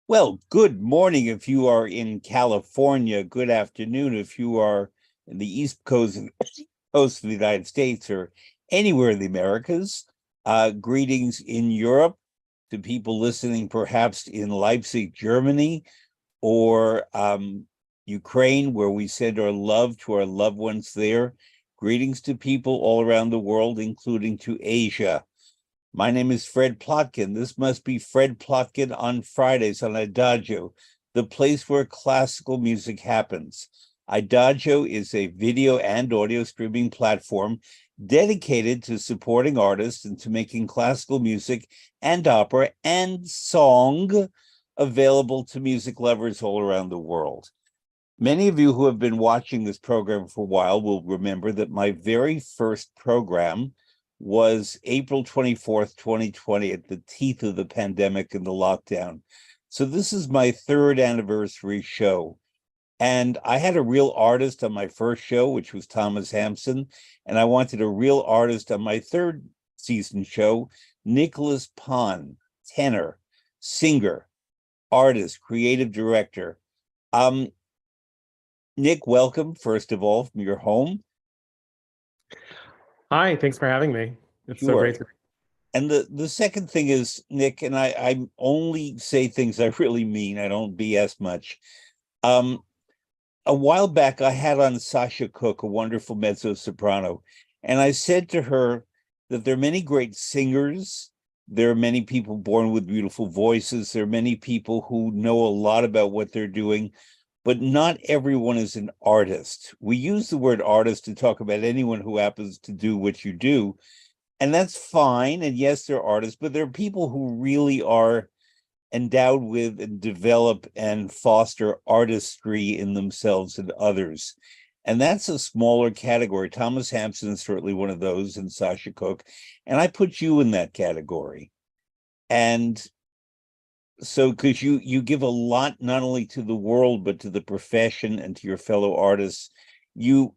Well, good morning if you are in California. Good afternoon if you are in the East Coast of the United States or anywhere in the Americas. Greetings in Europe to people listening perhaps in Leipzig, Germany, or Ukraine, where we send our love to our loved ones there. Greetings to people all around the world, including to Asia. My name is Fred Plotkin. This must be Fred Plotkin on Fridays on Adagio, the place where classical music happens. Adagio is a video and audio streaming platform dedicated to supporting artists and to making classical music and opera and song available to music lovers all around the world. Many of you who have been watching this program for a while will remember that my very first program was April 24th, 2020, at the teeth of the pandemic and the lockdown. So this is my third anniversary show. And I had a real artist on my first show, which was Thomas Hampson, and I wanted a real artist on my third season show, Nicholas Phan, tenor, singer, artist, creative director. Nick, welcome, first of all, from your home. Hi, thanks for having me. It's so Sure. great to And the second thing is, Nick, and I only say things I really mean. I don't BS much. Um, a while back, I had on Sasha Cook, a wonderful mezzo-soprano, and I said to her that there are many great singers. There are many people born with beautiful voices. There are many people who know a lot about what they're doing, but not everyone is an artist. We use the word artist to talk about anyone who happens to do what you do, and that's fine. And yes, they're artists, but there are people who really are endowed with and develop and foster artistry in themselves and others. And that's a smaller category. Thomas Hampson is certainly one of those, and Sasha Cook. And I put you in that category. And so because you give a lot not only to the world, but to the profession and to your fellow artists. You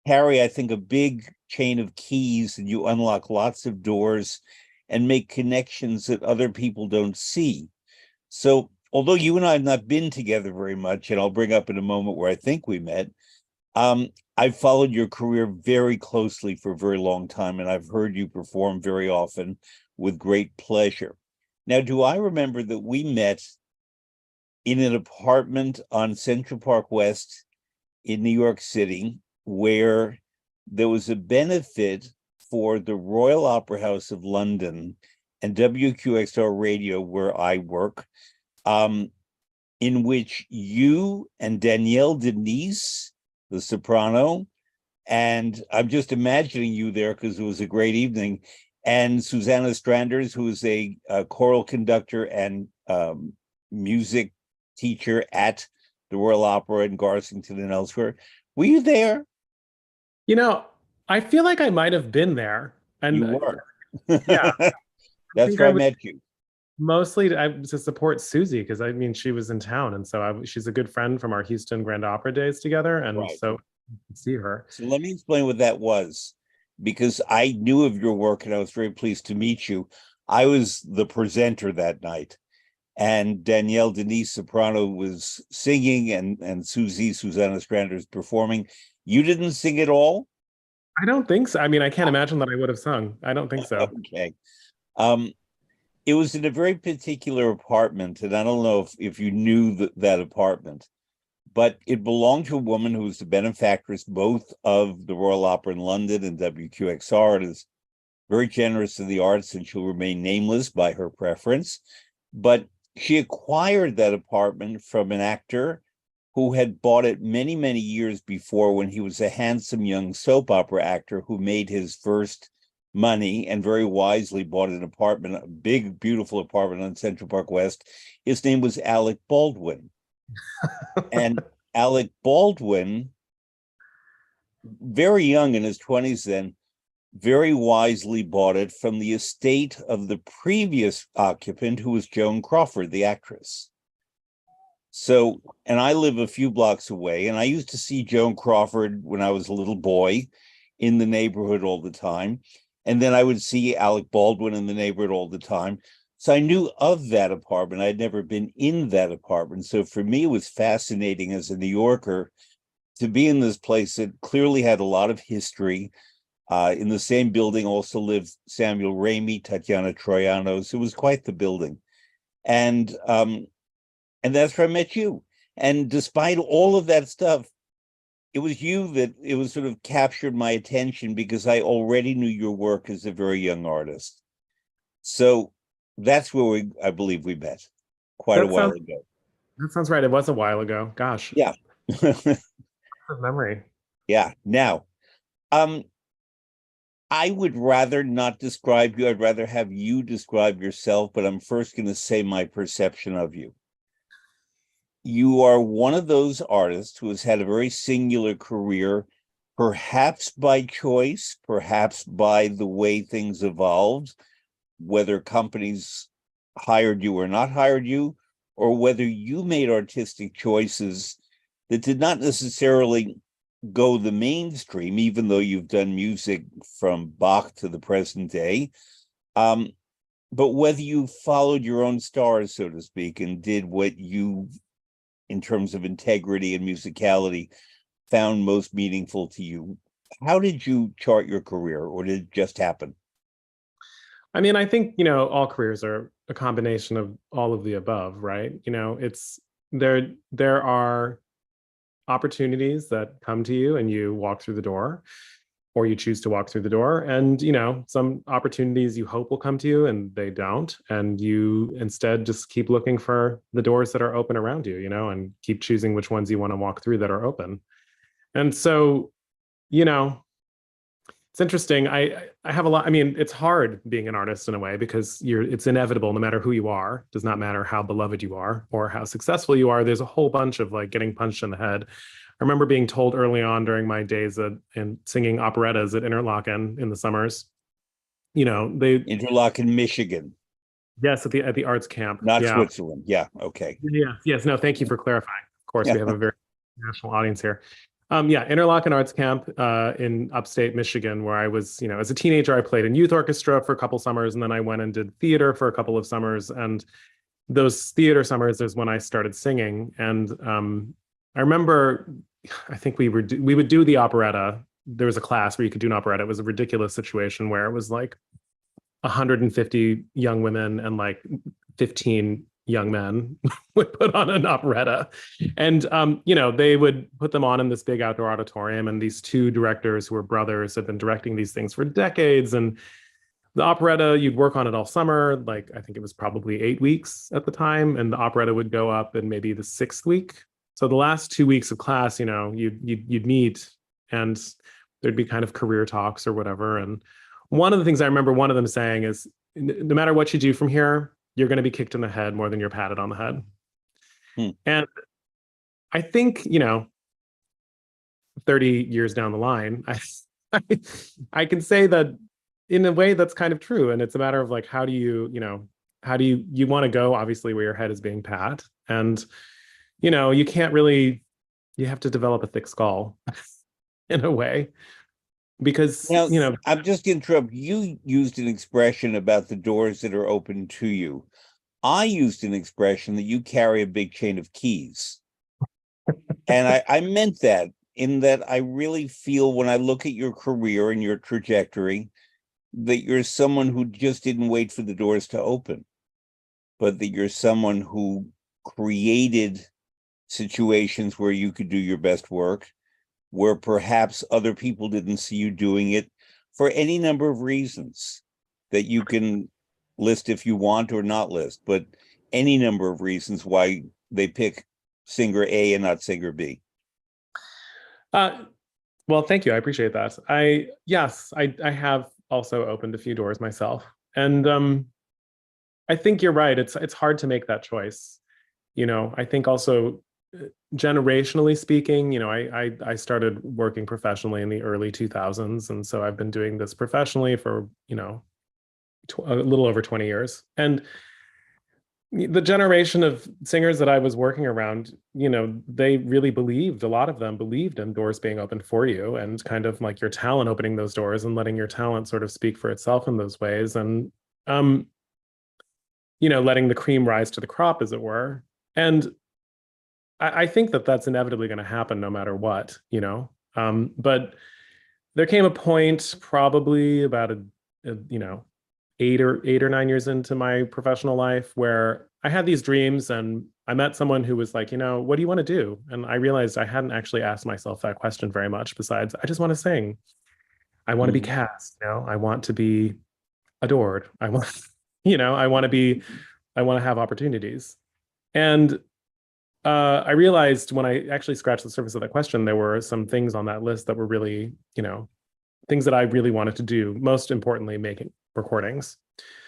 carry, I think, a big chain of keys, and you unlock lots of doors and make connections that other people don't see. So, although you and I have not been together very much, and I'll bring up in a moment where I think we met, I've followed your career very closely for a very long time, and I've heard you perform very often with great pleasure. Now, do I remember that we met in an apartment on Central Park West in New York City, where there was a benefit for the Royal Opera House of London and WQXR Radio, where I work, in which you and Danielle Denise, the soprano, and I'm just imagining you there because it was a great evening, and Susanna Stranders, who is a choral conductor and music teacher at the Royal Opera in Garsington and elsewhere. Were you there? You know, I feel like I might have been there. And You were. yeah, I That's think where I I was met you. mostly to support Susie because I mean she was in town, and so she's a good friend from our Houston Grand Opera days together, and Right. so I could see her. So let me explain what that was, because I knew of your work and I was very pleased to meet you. I was the presenter that night, and Danielle Denise Soprano was singing, and Susanna Stranders performing. You didn't sing at all? I don't think so. I mean, I can't imagine that I would have sung. I don't think so. Okay. Um, it was in a very particular apartment, and I don't know if you knew that apartment, but it belonged to a woman who was the benefactress both of the Royal Opera in London and WQXR, and is very generous to the arts, and she'll remain nameless by her preference. But she acquired that apartment from an actor who had bought it many, many years before, when he was a handsome young soap opera actor who made his first money and very wisely bought an apartment, a big, beautiful apartment on Central Park West. His name was Alec Baldwin. And Alec Baldwin, very young in his 20s then, very wisely bought it from the estate of the previous occupant, who was Joan Crawford, the actress. So, and I live a few blocks away, and I used to see Joan Crawford when I was a little boy in the neighborhood all the time. And then I would see Alec Baldwin in the neighborhood all the time. So I knew of that apartment. I'd never been in that apartment. So for me, it was fascinating as a New Yorker to be in this place that clearly had a lot of history. In the same building also lived Samuel Ramey, Tatiana Troyanos. It was quite the building. And that's where I met you. And despite all of that stuff, it was you that it was sort of captured my attention because I already knew your work as a very young artist. So that's where I believe we met quite a That while sounds ago. that sounds right. It was a while ago. Gosh, Yeah. good memory. Yeah. Now, um, I would rather not describe you. I'd rather have you describe yourself, but I'm first going to say my perception of you. You are one of those artists who has had a very singular career, perhaps by choice, perhaps by the way things evolved, whether companies hired you or not hired you, or whether you made artistic choices that did not necessarily go the mainstream, even though you've done music from Bach to the present day. But whether you followed your own stars, so to speak, and did what you, in terms of integrity and musicality, found most meaningful to you. How did you chart your career, or did it just happen? I mean, I think, all careers are a combination of all of the above, right? It's there are opportunities that come to you and you walk through the door, or you choose to walk through the door. And, some opportunities you hope will come to you and they don't. And you instead just keep looking for the doors that are open around you, and keep choosing which ones you want to walk through that are open. And so, you know, it's interesting. I have a lot. I mean, it's hard being an artist in a way because it's inevitable no matter who you are. Does not matter how beloved you are or how successful you are. There's a whole bunch of like getting punched in the head. I remember being told early on during my days and singing operettas at Interlochen in the summers. They Interlochen, Michigan, yes, at the arts camp. not Yeah. Switzerland. Yeah, okay. Yes. No, thank you for clarifying. Of course, Yeah. we have a very national audience here. Yeah, Interlochen Arts Camp in upstate Michigan, where I was, as a teenager, I played in youth orchestra for a couple summers, and then I went and did theater for a couple of summers. And those theater summers is when I started singing. And I remember, I think we would do the operetta. There was a class where you could do an operetta. It was a ridiculous situation where it was like 150 young women and like 15 young men would put on an operetta. And, they would put them on in this big outdoor auditorium. And these two directors who were brothers had been directing these things for decades. And the operetta, you'd work on it all summer. Like, I think it was probably 8 weeks at the time. And the operetta would go up in maybe the 6th week. So the last 2 weeks of class, you'd meet and there'd be kind of career talks or whatever. And one of the things I remember one of them saying is, no matter what you do from here, you're going to be kicked in the head more than you're patted on the head. And I think, 30 years down the line, I can say that in a way that's kind of true. And it's a matter of like, how do you want to go, obviously, where your head is being pat. And, you can't really, you have to develop a thick skull in a way. Because, Now, I'm just going to interrupt. You used an expression about the doors that are open to you. I used an expression that you carry a big chain of keys. And I meant that in that I really feel when I look at your career and your trajectory, that you're someone who just didn't wait for the doors to open, but that you're someone who created situations where you could do your best work, where perhaps other people didn't see you doing it for any number of reasons that you can list if you want or not list, but any number of reasons why they pick singer A and not singer B. Well, thank you. I appreciate that. I have also opened a few doors myself. And I think you're right. It's hard to make that choice. I think also generationally speaking, I started working professionally in the early 2000s. And so I've been doing this professionally for, a little over 20 years. And the generation of singers that I was working around, they really believed, a lot of them believed in doors being opened for you and kind of like your talent opening those doors and letting your talent sort of speak for itself in those ways. And, letting the cream rise to the crop, as it were. And I think that that's inevitably going to happen no matter what, but there came a point probably about a 8 or 9 years into my professional life where I had these dreams, and I met someone who was like, what do you want to do? And I realized I hadn't actually asked myself that question very much, besides I just want to sing. I want to be Mhm. cast, I want to be adored. I want, I want to have opportunities. And I realized when I actually scratched the surface of that question, there were some things on that list that were really, things that I really wanted to do, most importantly, making recordings.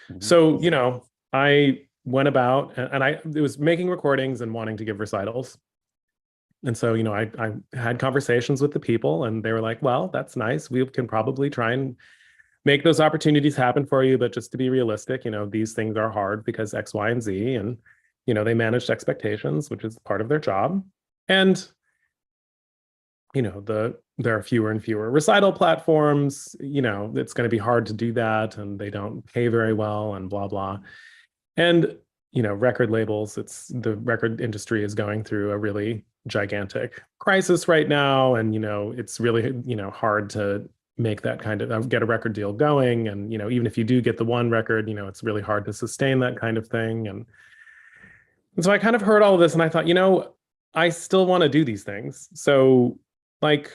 Mhm. So, I went about and it was making recordings and wanting to give recitals. And so, I had conversations with the people, and they were like, well, that's nice. We can probably try and make those opportunities happen for you. But just to be realistic, these things are hard because X, Y, and Z. And, they managed expectations, which is part of their job. And, there are fewer and fewer recital platforms. It's going to be hard to do that, and they don't pay very well, and blah, blah. And, record labels, the record industry is going through a really gigantic crisis right now. And, it's really, hard to make that kind of get a record deal going. And, even if you do get the one record, it's really hard to sustain that kind of thing. And so I kind of heard all of this, and I thought, I still want to do these things. So, like,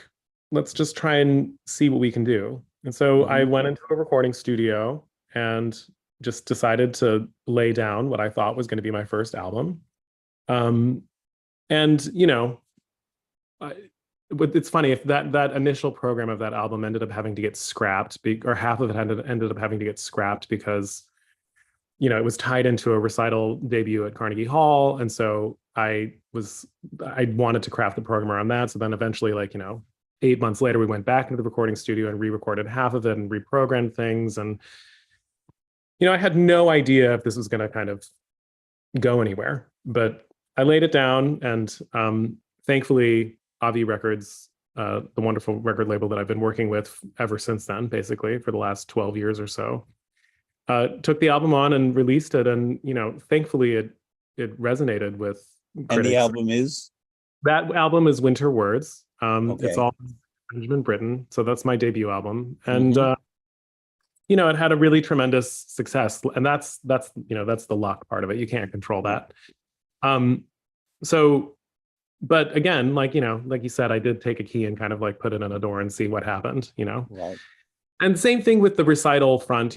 let's just try and see what we can do. And so I Mhm. went into a recording studio and just decided to lay down what I thought was going to be my first album. Um, and I, but it's funny, if that initial program of that album ended up having to get scrapped, or half of it ended up having to get scrapped because it was tied into a recital debut at Carnegie Hall, and so I wanted to craft the program around that. So then eventually, 8 months later, we went back into the recording studio and re-recorded half of it and reprogrammed things. And I had no idea if this was going to kind of go anywhere, but I laid it down, and thankfully, Avi Records, the wonderful record label that I've been working with ever since then, basically for the last 12 years or so, took the album on and released it. And thankfully, it resonated with And the critics. album is That album is Winter Words. It's okay. all Benjamin Britten, so that's my debut album. And Mhm. it had a really tremendous success, and that's the luck part of it. You can't control Yeah. that. Um, so, but again, like you said, I did take a key and kind of put it in a door and see what happened. Right. And same thing with the recital front.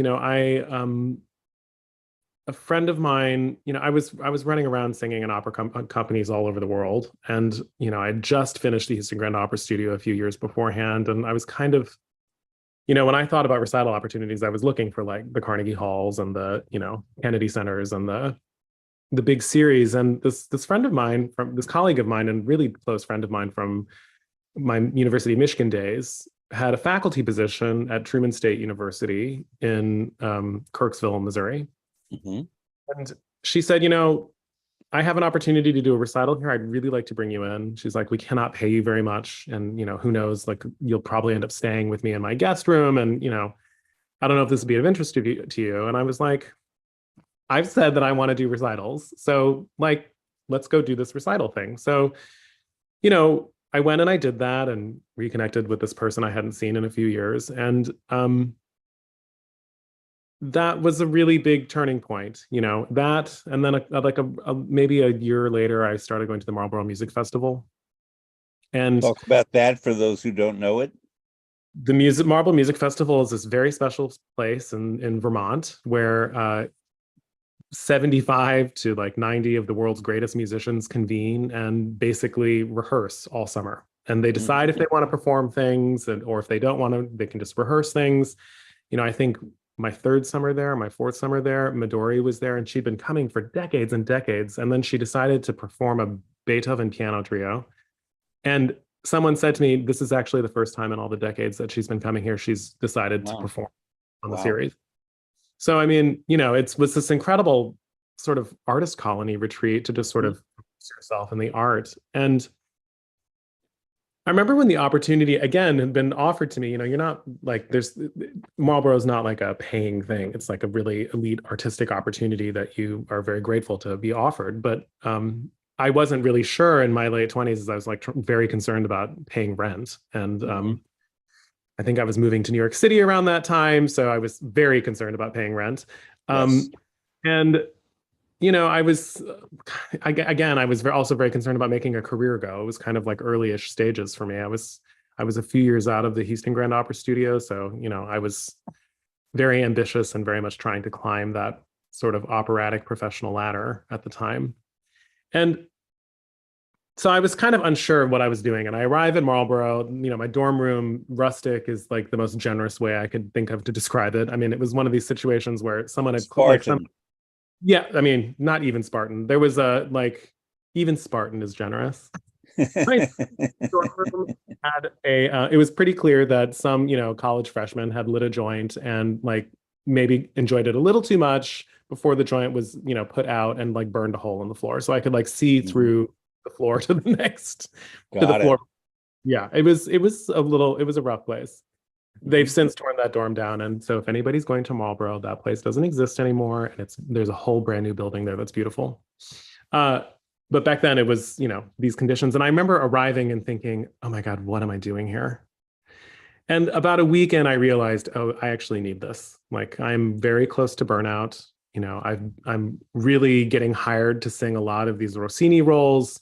A friend of mine, I was running around singing in opera companies all over the world, and I had just finished the Houston Grand Opera Studio a few years beforehand, and I was kind of, when I thought about recital opportunities, I was looking for the Carnegie Halls and the Kennedy Centers and the big series. And this friend of mine, from this colleague of mine and really close friend of mine from my University of Michigan days, had a faculty position at Truman State University in Kirksville, Missouri. Mhm. And she said, I have an opportunity to do a recital here. I'd really like to bring you in. She's like, we cannot pay you very much. And, who knows, you'll probably end up staying with me in my guest room. And, I don't know if this would be of interest to you. And I was like, I've said that I want to do recitals. So let's go do this recital thing. So, I went and I did that and reconnected with this person I hadn't seen in a few years. And that was a really big turning point, that. And then maybe a year later, I started going to the Marlborough Music Festival. And Talk about that for those who don't know it. the Marlborough Music Festival is this very special place in Vermont where 75 to 90 of the world's greatest musicians convene and basically rehearse all summer. And they decide if Mhm. they want to perform things, or if they don't want to, they can just rehearse things. I think my third summer there, my fourth summer there, Midori was there, and she'd been coming for decades and decades. And then she decided to perform a Beethoven piano trio. And someone said to me, this is actually the first time in all the decades that she's been coming here, she's decided to Wow. perform on the Wow. series. So, I mean, it was this incredible sort of artist colony retreat to just sort Mhm. of immerse yourself in the art. And I remember when the opportunity again had been offered to me, you're not like Marlboro is not like a paying thing. It's like a really elite artistic opportunity that you are very grateful to be offered. But I wasn't really sure in my late 20s as I was like very concerned about paying rent. And Mhm. I think I was moving to New York City around that time. So I was very concerned about paying rent. Yes. And I was again, I was also very concerned about making a career go. It was kind of like early-ish stages for me. I was a few years out of the Houston Grand Opera Studio, so I was very ambitious and very much trying to climb that sort of operatic professional ladder at the time. And so I was kind of unsure of what I was doing. And I arrive in Marlboro, my dorm room, rustic is like the most generous way I could think of to describe it. I mean, it was one of these situations where someone had Spartan. yeah, I mean, not even Spartan. There was a like even Spartan is generous. My dorm room had it was pretty clear that some, college freshmen had lit a joint and like maybe enjoyed it a little too much before the joint was, put out and like burned a hole in the floor. So I could like see Mhm. through the floor to the next to the Got it. floor. Yeah, it was a rough place. They've Mhm. since torn that dorm down, and so if anybody's going to Marlboro, that place doesn't exist anymore, and there's a whole brand new building there that's beautiful. Uh, but back then it was, these conditions, and I remember arriving and thinking, "Oh my God, what am I doing here?" And about a weekend, I realized, oh, I actually need this. Like, I'm very close to burnout. I'm really getting hired to sing a lot of these Rossini roles.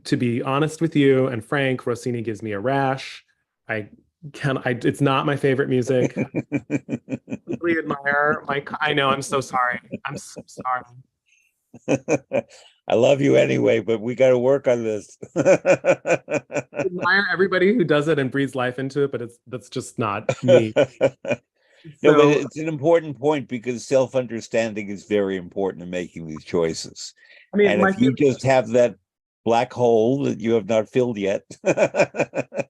To be honest with you and frank, Rossini gives me a rash. I it's not my favorite music. Really admire I know, I'm so sorry. I'm so sorry. I love you anyway, but we got to work on this. Admire everybody who does it and breathes life into it, but that's just not me. No, but So, it's an important point because self-understanding is very important in making these choices. I mean, And my if you favorite, just have that black hole that you have not filled yet, I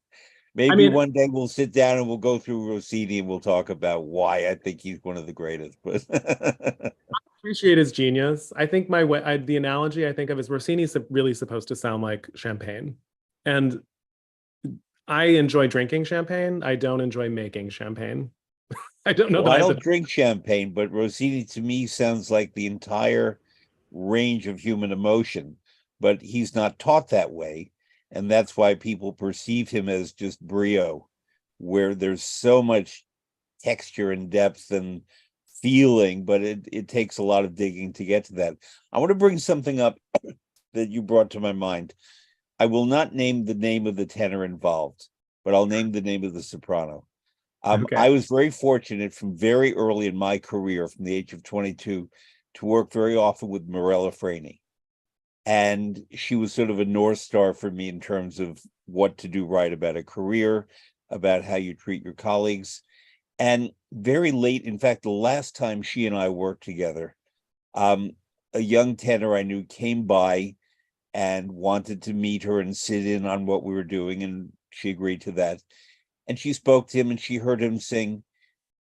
maybe mean, one day we'll sit down and we'll go through Rossini and we'll talk about why I think he's one of the greatest. But appreciate his genius. I think the analogy I think of is Rossini's really supposed to sound like champagne. And I enjoy drinking champagne. I don't enjoy making champagne. I don't know well, that I I have don't the drink champagne, but Rossini to me sounds like the entire range of human emotion, but he's not taught that way. And that's why people perceive him as just brio, where there's so much texture and depth and feeling, but it takes a lot of digging to get to that. I want to bring something up that you brought to my mind. I will not name the name of the tenor involved, but I'll name the name of the soprano. okay. I was very fortunate from very early in my career, from the age of 22, to work very often with Morella Freni. And she was sort of a North Star for me in terms of what to do right about a career, about how you treat your colleagues. And very late, in fact, the last time she and I worked together, um, a young tenor I knew came by and wanted to meet her and sit in on what we were doing, and she agreed to that. And she spoke to him and she heard him sing.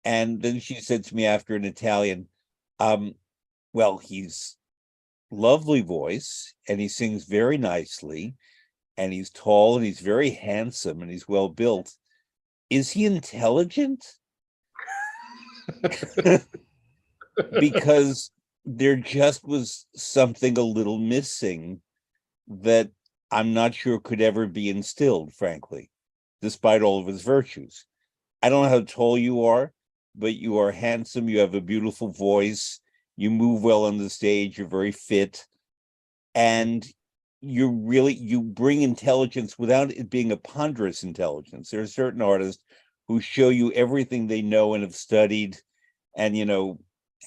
And then she said to me after in Italian, um, well, he's lovely voice and he sings very nicely and he's tall and he's very handsome and he's well built. Is he intelligent? Because there just was something a little missing that I'm not sure could ever be instilled, frankly, despite all of his virtues. I don't know how tall you are, but you are handsome. You have a beautiful voice. You move well on the stage. You're very fit. And you bring intelligence without it being a ponderous intelligence. There are certain artists who show you everything they know and have studied, and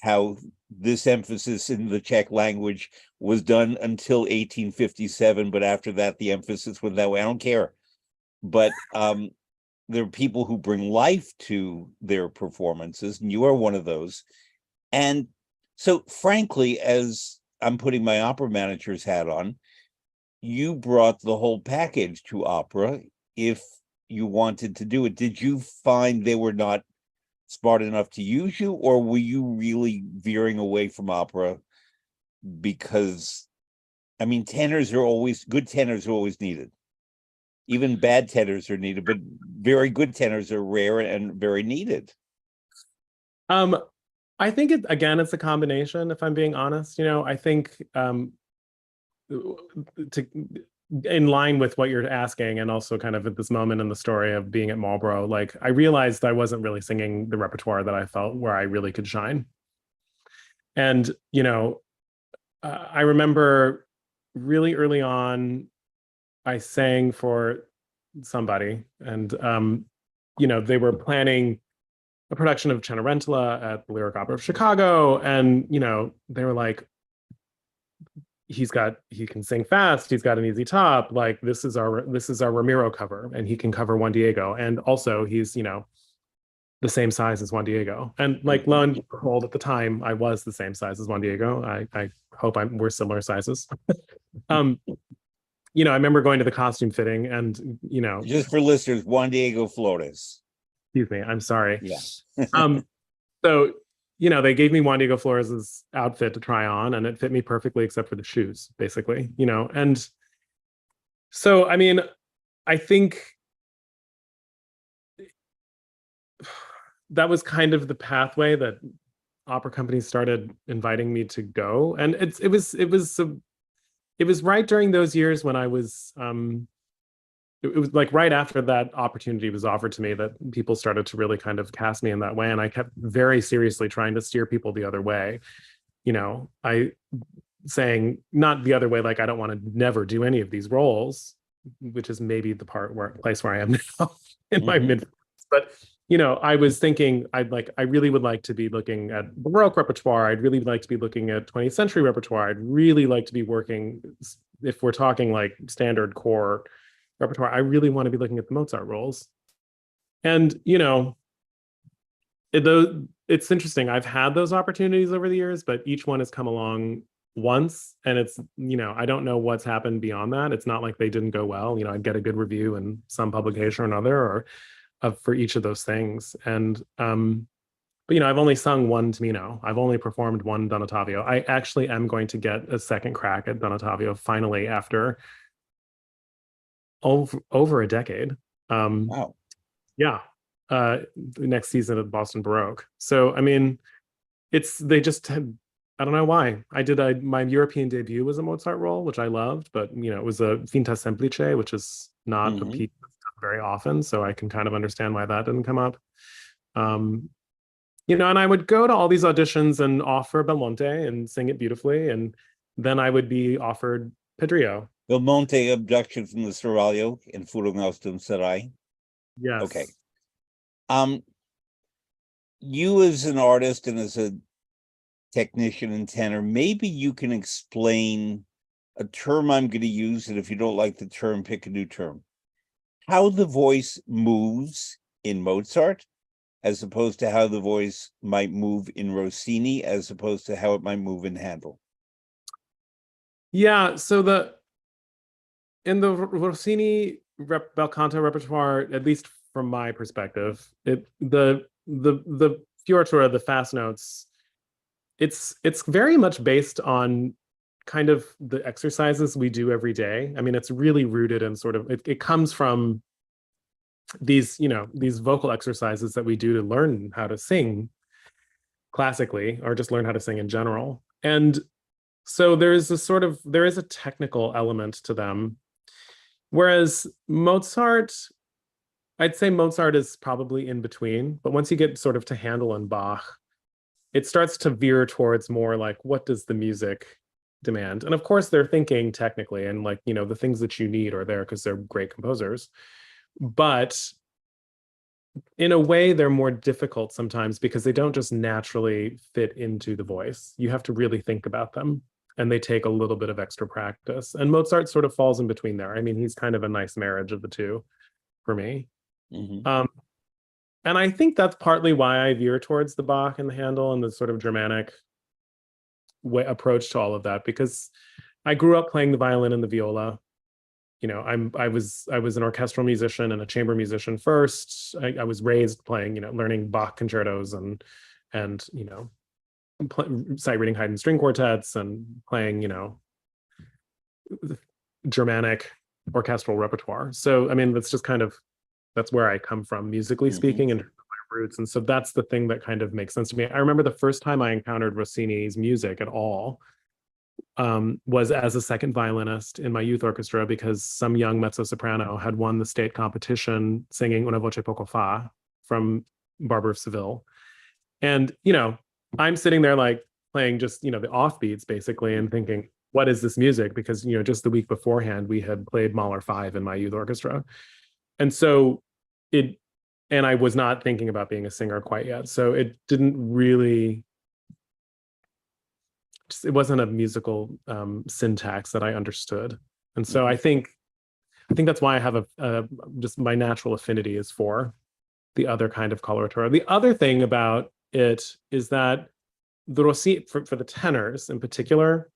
how this emphasis in the Czech language was done until 1857, but after that the emphasis went that way. I don't care. But there are people who bring life to their performances, and you are one of those. And so, frankly, as I'm putting my opera manager's hat on, you brought the whole package to opera if you wanted to do it. Did you find they were not smart enough to use you, or were you really veering away from opera because, I mean, good tenors are always needed? Even bad tenors are needed, but very good tenors are rare and very needed. I think it's a combination, if I'm being honest. I think to in line with what you're asking, and also kind of at this moment in the story of being at Marlborough, like I realized I wasn't really singing the repertoire that I felt where I really could shine. And I remember really early on, I sang for somebody, and they were planning a production of Cenerentola at the Lyric Opera of Chicago, and they were like, he can sing fast, he's got an easy top, like this is our Ramiro cover, and he can cover Juan Diego, and also he's the same size as Juan Diego. And like lo and behold, at the time I was the same size as Juan Diego. I hope we're similar sizes. I remember going to the costume fitting, and just for listeners, Juan Diego Flores. Excuse me, I'm sorry. Yeah. So they gave me Juan Diego Flores's outfit to try on, and it fit me perfectly except for the shoes, basically. And so I mean, I think that was kind of the pathway that opera companies started inviting me to go, and it was right during those years when I was it was like right after that opportunity was offered to me that people started to really kind of cast me in that way, and I kept very seriously trying to steer people the other way. I saying not the other way, like I don't want to never do any of these roles, which is maybe the place where I am now in my mid, but I was thinking I really would like to be looking at Baroque repertoire. I'd really like to be looking at 20th century repertoire. I'd really like to be working, if we're talking like standard core repertoire, I really want to be looking at the Mozart roles. And it's interesting. I've had those opportunities over the years, but each one has come along once, and it's I don't know what's happened beyond that. It's not like they didn't go well. I'd get a good review in some publication or another, or for each of those things. And but I've only sung one Tamino. I've only performed one Donatavio. I actually am going to get a second crack at Donatavio finally after over a decade. Wow. Yeah. The next season of Boston Baroque. So I mean, they just had, I don't know why. I did my European debut was a Mozart role, which I loved, but it was a Finta Semplice, which is not a piece very often, so I can kind of understand why that didn't come up. And I would go to all these auditions and offer Belmonte and sing it beautifully, and then I would be offered Pedrillo. Belmonte, abduction from the Seraglio in Furung aus dem Serai. Yes. Okay. You as an artist and as a technician and tenor, maybe you can explain a term I'm going to use, and if you don't like the term, pick a new term. How the voice moves in Mozart, as opposed to how the voice might move in Rossini, as opposed to how it might move in Handel. Yeah, so in the Rossini bel canto repertoire, at least from my perspective, the fioritura, the fast notes, it's very much based on kind of the exercises we do every day. I mean, it's really rooted in sort of, it comes from these vocal exercises that we do to learn how to sing classically, or just learn how to sing in general. And so there is a technical element to them. Whereas Mozart, I'd say Mozart is probably in between, but once you get sort of to Handel and Bach, it starts to veer towards more like, what does the music demand? And of course they're thinking technically, and like, the things that you need are there because they're great composers. But in a way, they're more difficult sometimes because they don't just naturally fit into the voice. You have to really think about them, and they take a little bit of extra practice. And Mozart sort of falls in between there. I mean, he's kind of a nice marriage of the two for me. And I think that's partly why I veer towards the Bach and the Handel and the sort of Germanic approach to all of that, because I grew up playing the violin and the viola. I was an orchestral musician and a chamber musician first. I was raised playing, learning Bach concertos and sight reading Haydn string quartets and playing, Germanic orchestral repertoire. So, I mean, that's where I come from, musically speaking, and my roots. And so that's the thing that kind of makes sense to me. I remember the first time I encountered Rossini's music at all was as a second violinist in my youth orchestra, because some young mezzo-soprano had won the state competition singing Una voce poco fa from Barber of Seville. And, I'm sitting there like playing just, the offbeats basically, and thinking, what is this music? Because, just the week beforehand, we had played Mahler 5 in my youth orchestra. And so and I was not thinking about being a singer quite yet. So it didn't really, it wasn't a musical syntax that I understood. And so I think that's why I have just my natural affinity is for the other kind of coloratura. The other thing about it is that the Rossini, for the tenors in particular,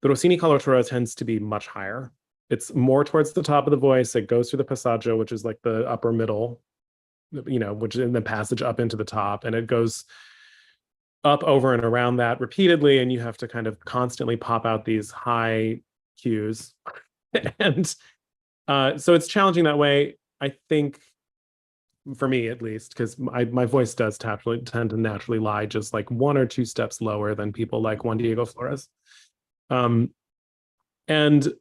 the Rossini coloratura tends to be much higher. It's more towards the top of the voice. It goes through the passaggio, which is like the upper middle, which is in the passage up into the top, and it goes up, over, and around that repeatedly, and you have to kind of constantly pop out these high cues. And so it's challenging that way, I think, for me at least, because my voice does tend to naturally lie just like 1 or 2 steps lower than people like Juan Diego Flores. And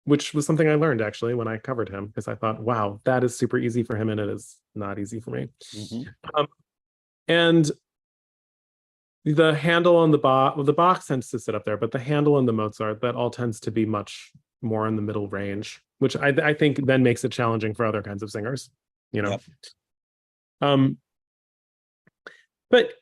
which was something I learned actually when I covered him, because I thought, wow, that is super easy for him, and it is not easy for me. And the handle on the Bach tends to sit up there, but the handle on the Mozart, that all tends to be much more in the middle range, which I think then makes it challenging for other kinds of singers, Yep. But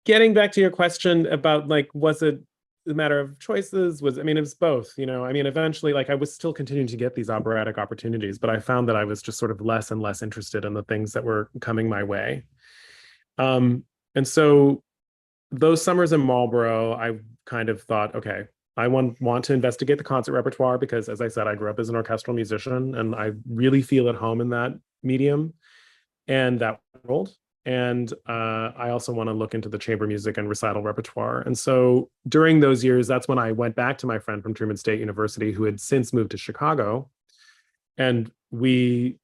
getting back to your question about like, was it a matter of choices? It was both, eventually, like, I was still continuing to get these operatic opportunities, but I found that I was just sort of less and less interested in the things that were coming my way. And so those summers in Marlborough, I kind of thought, okay, I want to investigate the concert repertoire, because, as I said, I grew up as an orchestral musician, and I really feel at home in that medium and that world. And I also want to look into the chamber music and recital repertoire. And so during those years, that's when I went back to my friend from Truman State University, who had since moved to Chicago. And we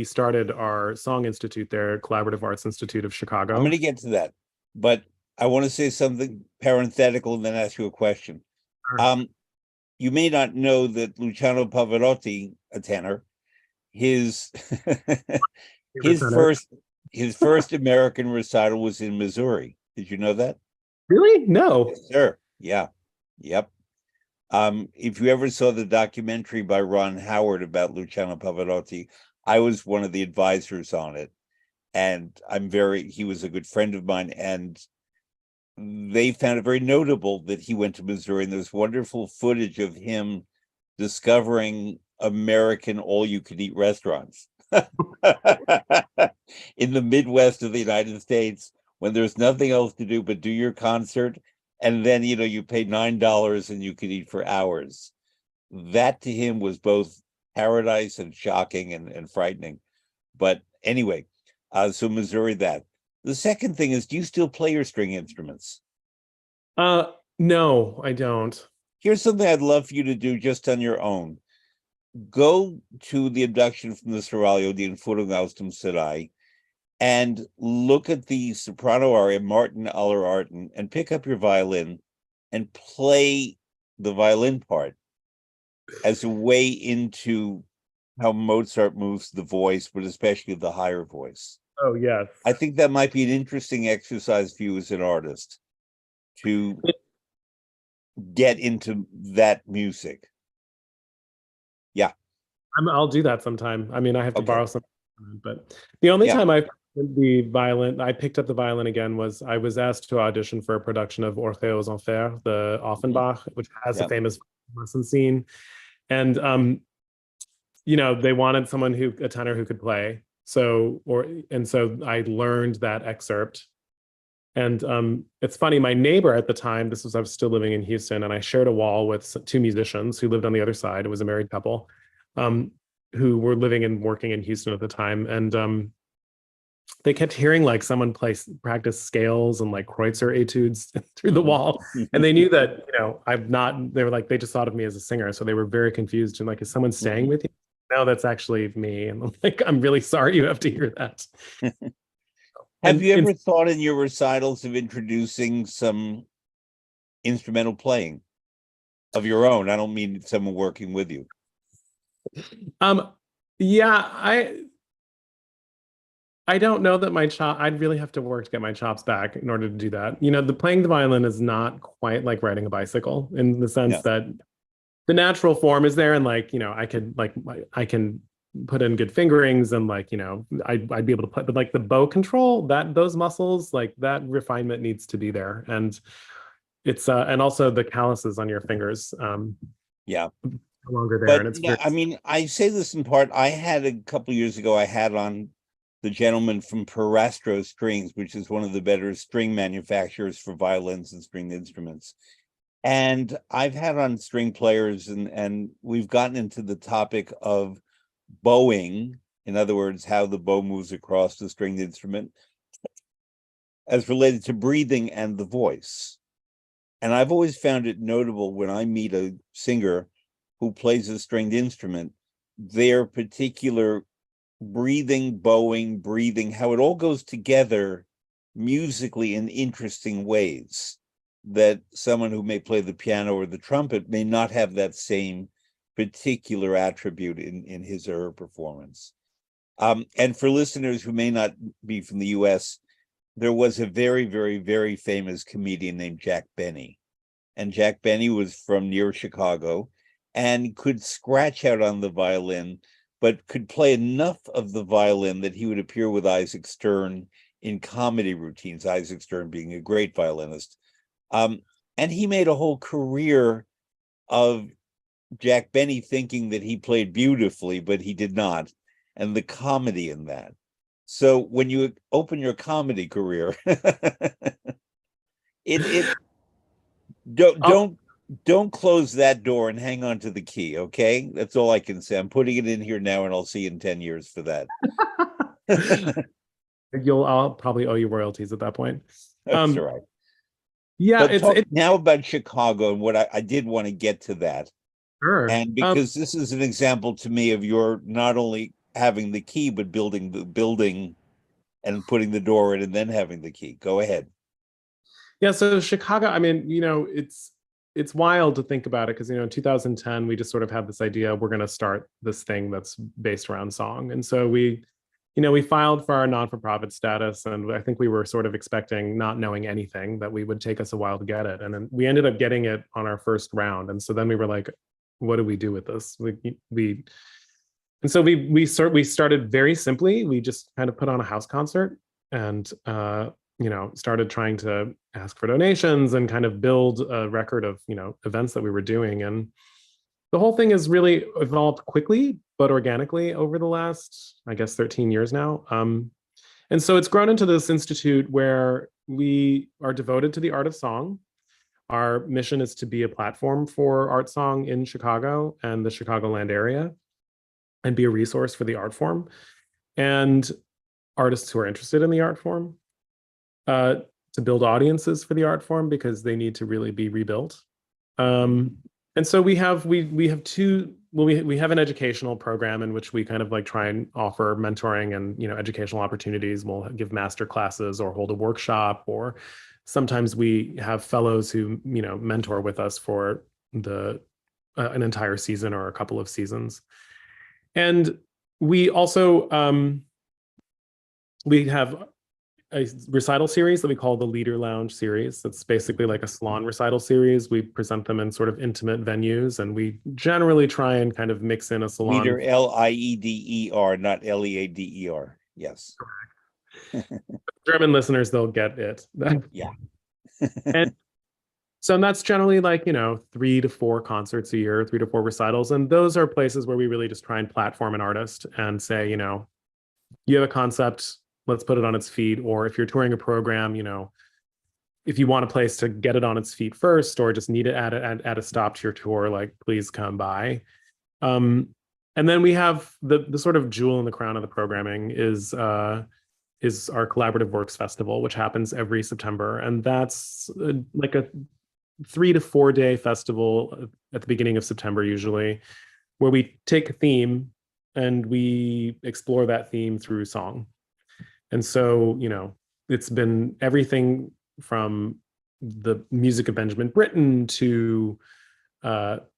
started our Song Institute there, Collaborative Arts Institute of Chicago. I'm going to get to that, but I want to say something parenthetical and then ask you a question. Sure. You may not know that Luciano Pavarotti, a tenor, his first American recital was in Missouri. Did you know that? Really? No. Yes, sir. Yeah. Yep. If you ever saw the documentary by Ron Howard about Luciano Pavarotti, I was one of the advisors on it. And he was a good friend of mine, and they found it very notable that he went to Missouri, and there's wonderful footage of him discovering American all-you-can-eat restaurants in the Midwest of the United States, when there's nothing else to do but do your concert, and then you pay $9 and you could eat for hours. That to him was both paradise and shocking and frightening. But anyway, so Missouri, that. The second thing is, do you still play your string instruments? No, I don't. Here's something I'd love for you to do just on your own. Go to the abduction from the Seraglio, the Infutung aus dem Serai, and look at the soprano aria, Martin aller Arten, and pick up your violin and play the violin part as a way into how Mozart moves the voice, but especially the higher voice. Oh, yes. I think that might be an interesting exercise for you as an artist to get into that music. Yeah. I'll do that sometime. I have to borrow some, but the only time I picked up the violin again was I was asked to audition for a production of Orphée aux Enfers, the Offenbach, which has a famous lesson scene. And they wanted a tenor who could play. So I learned that excerpt. And it's funny, my neighbor at the time, I was still living in Houston, and I shared a wall with 2 musicians who lived on the other side. It was a married couple who were living and working in Houston at the time. And they kept hearing like someone practice scales and like Kreutzer etudes through the wall. And they knew that, I'm not, they were like, they just thought of me as a singer. So they were very confused and like, is someone staying with you? No, that's actually me. And I'm like, I'm really sorry you have to hear that. Have you ever thought in your recitals of introducing some instrumental playing of your own? I don't mean someone working with you. Yeah, I don't know that I'd really have to work to get my chops back in order to do that. The playing the violin is not quite like riding a bicycle in the sense that the natural form is there, and I can put in good fingerings and I'd be able to play, but like the bow control, those muscles, like that refinement needs to be there, and it's and also the calluses on your fingers. Yeah. No longer there, But and it's yeah, I mean, I say this in part. I had a couple of years ago, I had on the gentleman from Perastro Strings, which is one of the better string manufacturers for violins and stringed instruments. And I've had on string players, and we've gotten into the topic of bowing, in other words, how the bow moves across the stringed instrument, as related to breathing and the voice. And I've always found it notable when I meet a singer who plays a stringed instrument, their particular breathing, bowing, breathing, how it all goes together musically in interesting ways that someone who may play the piano or the trumpet may not have that same particular attribute in his or her performance. And for listeners who may not be from the US, there was a very, very, very famous comedian named Jack Benny. And Jack Benny was from near Chicago and could scratch out on the violin, but could play enough of the violin that he would appear with Isaac Stern in comedy routines, Isaac Stern being a great violinist. And he made a whole career of Jack Benny thinking that he played beautifully, but he did not, and the comedy in that. So when you open your comedy career, don't close that door and hang on to the key, okay? That's all I can say. I'm putting it in here now, and I'll see you in 10 years for that. I'll probably owe you royalties at that point. That's all right. Yeah, but talk now about Chicago and what I did want to get to that. Sure. And because this is an example to me of your not only having the key, but building the building and putting the door in and then having the key. Go ahead. Yeah, so Chicago, I mean, it's wild to think about it because, in 2010, we just sort of had this idea, we're going to start this thing that's based around song. And so we filed for our non-for-profit status, and I think we were sort of expecting, not knowing anything, that we would take us a while to get it. And then we ended up getting it on our first round. And so then we were like, what do we do with this? And so we started very simply. We just kind of put on a house concert and started trying to ask for donations and kind of build a record of events that we were doing. And the whole thing has really evolved quickly but organically over the last, I guess, 13 years now. And so it's grown into this institute where we are devoted to the art of song. Our mission is to be a platform for art song in Chicago and the Chicagoland area, and be a resource for the art form and artists who are interested in the art form, to build audiences for the art form because they need to really be rebuilt. And so we have an educational program in which we kind of like try and offer mentoring and educational opportunities. We'll give master classes or hold a workshop, or sometimes we have fellows who mentor with us for an entire season or a couple of seasons. And we also we have a recital series that we call the Leader Lounge series. That's basically like a salon recital series. We present them in sort of intimate venues, and we generally try and kind of mix in a salon. Leader, Lieder, not Leader. Yes. German listeners, they'll get it. Yeah. And so that's generally like 3 to 4 concerts a year, 3 to 4 recitals, and those are places where we really just try and platform an artist and say, you have a concept, let's put it on its feet. Or if you're touring a program, if you want a place to get it on its feet first, or just need it at a stop to your tour, like please come by. And then we have the sort of jewel in the crown of the programming is is our Collaborative Works Festival, which happens every September. And that's like a 3 to 4 day festival at the beginning of September, usually, where we take a theme and we explore that theme through song. And so, it's been everything from the music of Benjamin Britten to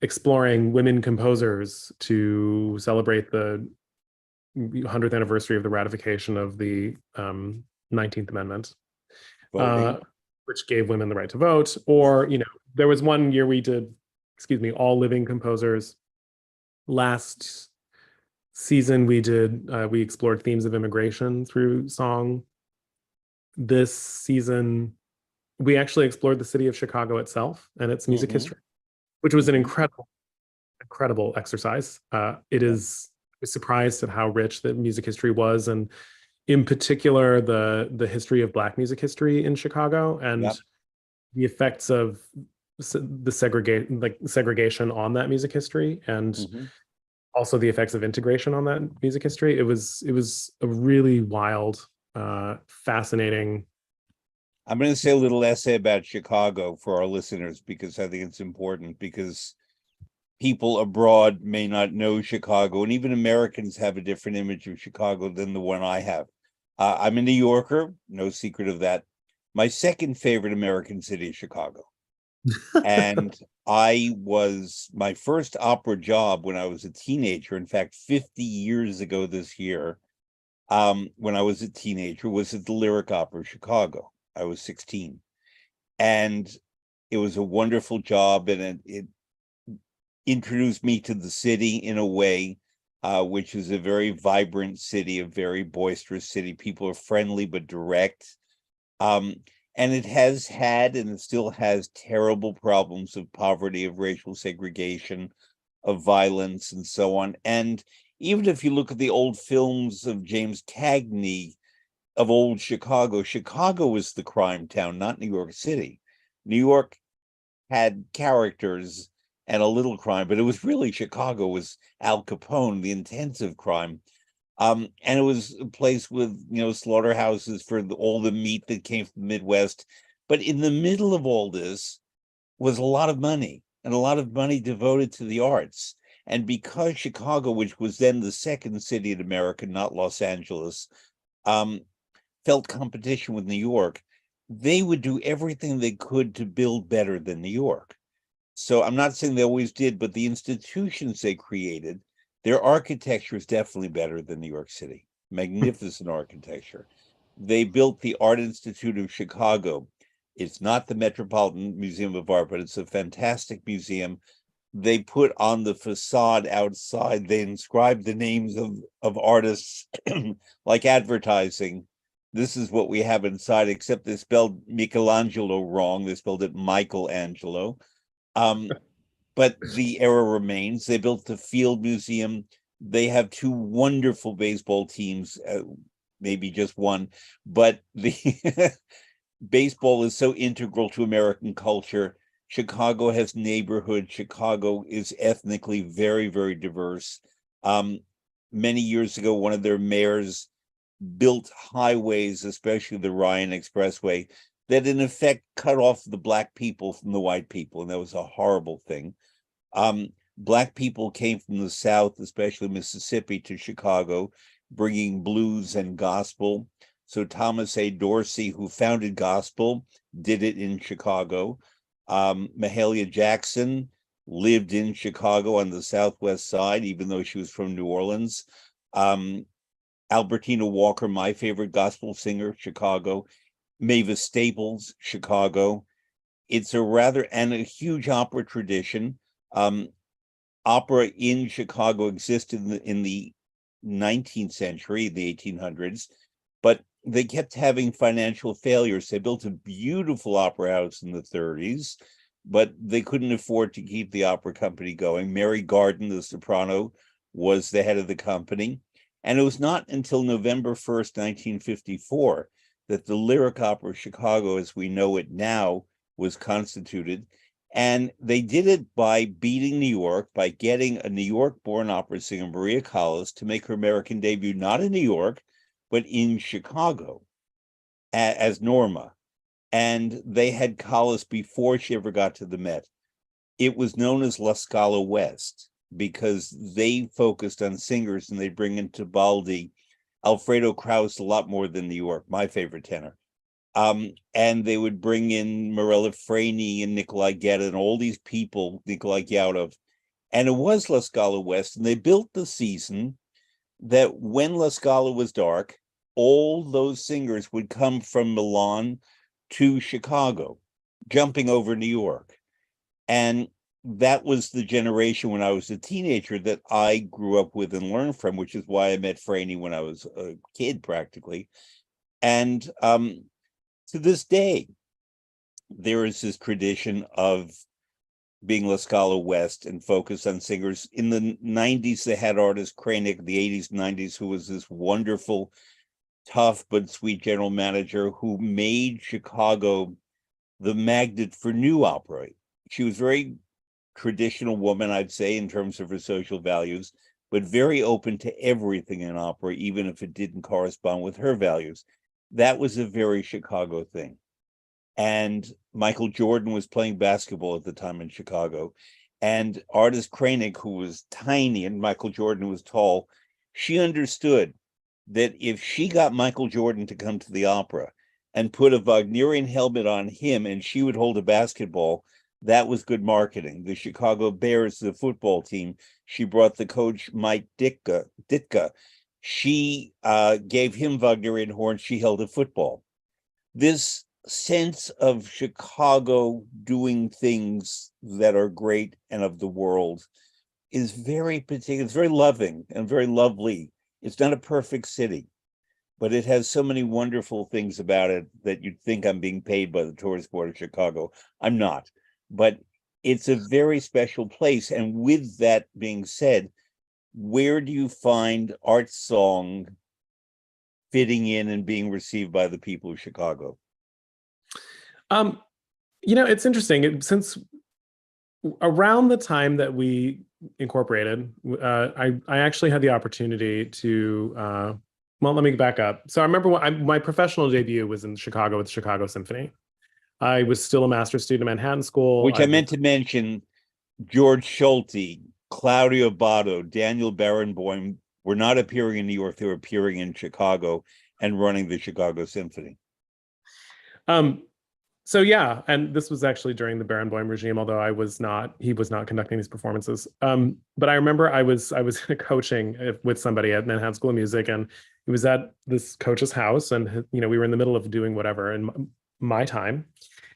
exploring women composers to celebrate the 100th anniversary of the ratification of the 19th Amendment, which gave women the right to vote. Or, there was one year we did, all living composers. Last season we explored themes of immigration through song. This season, we actually explored the city of Chicago itself and its music history, which was an incredible exercise. I was surprised at how rich the music history was, and in particular, the history of Black music history in Chicago and the effects of the segregation on that music history, and also the effects of integration on that music history. It was a really wild, fascinating. I'm going to say a little essay about Chicago for our listeners, because I think it's important, because people abroad may not know Chicago, and even Americans have a different image of Chicago than the one I have. I'm a New Yorker, no secret of that. My second favorite American city is Chicago. And my first opera job when I was a teenager, in fact, 50 years ago this year, when I was a teenager, was at the Lyric Opera of Chicago. I was 16. And it was a wonderful job, and it introduced me to the city in a way, which is a very vibrant city, a very boisterous city. People are friendly but direct. And it has had, and it still has, terrible problems of poverty, of racial segregation, of violence, and so on. And even if you look at the old films of James Cagney of old Chicago, Chicago was the crime town, not New York City. New York had characters and a little crime, but it was really Chicago was Al Capone, the intensive crime. And it was a place with, slaughterhouses for all the meat that came from the Midwest. But in the middle of all this was a lot of money, and a lot of money devoted to the arts. And because Chicago, which was then the second city in America, not Los Angeles, felt competition with New York, they would do everything they could to build better than New York. So I'm not saying they always did, but the institutions they created, their architecture is definitely better than New York City. Magnificent architecture. They built the Art Institute of Chicago. It's not the Metropolitan Museum of Art, but it's a fantastic museum. They put on the facade outside, they inscribed the names of artists like advertising. This is what we have inside, except they spelled Michelangelo wrong. They spelled it Michael Angelo. But the era remains. They built the Field Museum. They have two wonderful baseball teams, maybe just one, but the baseball is so integral to American culture. Chicago has neighborhood. Chicago is ethnically very, very diverse. Many years ago, one of their mayors built highways, especially the Ryan Expressway, that in effect cut off the Black people from the white people, and that was a horrible thing. Black people came from the South, especially Mississippi, to Chicago, bringing blues and gospel. So Thomas A. Dorsey, who founded gospel, did it in Chicago. Mahalia Jackson lived in Chicago on the Southwest side, even though she was from New Orleans. Albertina Walker, my favorite gospel singer, Chicago. Mavis Staples, Chicago. It's a huge opera tradition. Opera in Chicago existed in the 19th century, the 1800s, but they kept having financial failures. They built a beautiful opera house in the 30s, but they couldn't afford to keep the opera company going. Mary Garden, the soprano, was the head of the company. And it was not until November 1st, 1954, that the Lyric Opera of Chicago, as we know it now, was constituted. And they did it by beating New York, by getting a New York-born opera singer, Maria Callas, to make her American debut, not in New York, but in Chicago as Norma. And they had Collis before she ever got to the Met. It was known as La Scala West because they focused on singers, and they bring in Tebaldi, Alfredo Kraus a lot more than New York, my favorite tenor. And they would bring in Morella Freni and Nikolai Gedda and all these people, Nikolai Gyautov. And it was La Scala West. And they built the season that when La Scala was dark, all those singers would come from Milan to Chicago, jumping over New York. And that was the generation when I was a teenager that I grew up with and learned from, which is why I met Franey when I was a kid practically. And to this day, there is this tradition of being La Scala West and focus on singers. In the 90s, they had artist Kranick, the 80s, 90s, who was this wonderful, tough but sweet general manager who made Chicago the magnet for new opera. She was very traditional woman, I'd say, in terms of her social values, but very open to everything in opera, even if it didn't correspond with her values. That was a very Chicago thing. And Michael Jordan was playing basketball at the time in Chicago. And artist Kranick, who was tiny and Michael Jordan was tall, she understood that if she got Michael Jordan to come to the opera and put a Wagnerian helmet on him and she would hold a basketball, that was good marketing. The Chicago Bears, the football team, she brought the coach Mike Ditka. She gave him Wagnerian horns. She held a football. This sense of Chicago doing things that are great and of the world is very particular. It's very loving and very lovely. It's not a perfect city, but it has so many wonderful things about it that you'd think I'm being paid by the Tourist Board of Chicago. I'm not, but it's a very special place. And with that being said, where do you find art song fitting in and being received by the people of Chicago? It's interesting. Since around the time that we incorporated, I actually had the opportunity to, well, let me back up. So I remember my professional debut was in Chicago with the Chicago Symphony. I was still a master's student at Manhattan School. Which I meant to mention, George Schulte, Claudio Botto, Daniel Barenboim were not appearing in New York. They were appearing in Chicago and running the Chicago Symphony. So yeah, and this was actually during the Barenboim regime, although he was not conducting these performances. But I remember I was coaching with somebody at Manhattan School of Music, and it was at this coach's house, and we were in the middle of doing whatever in my time,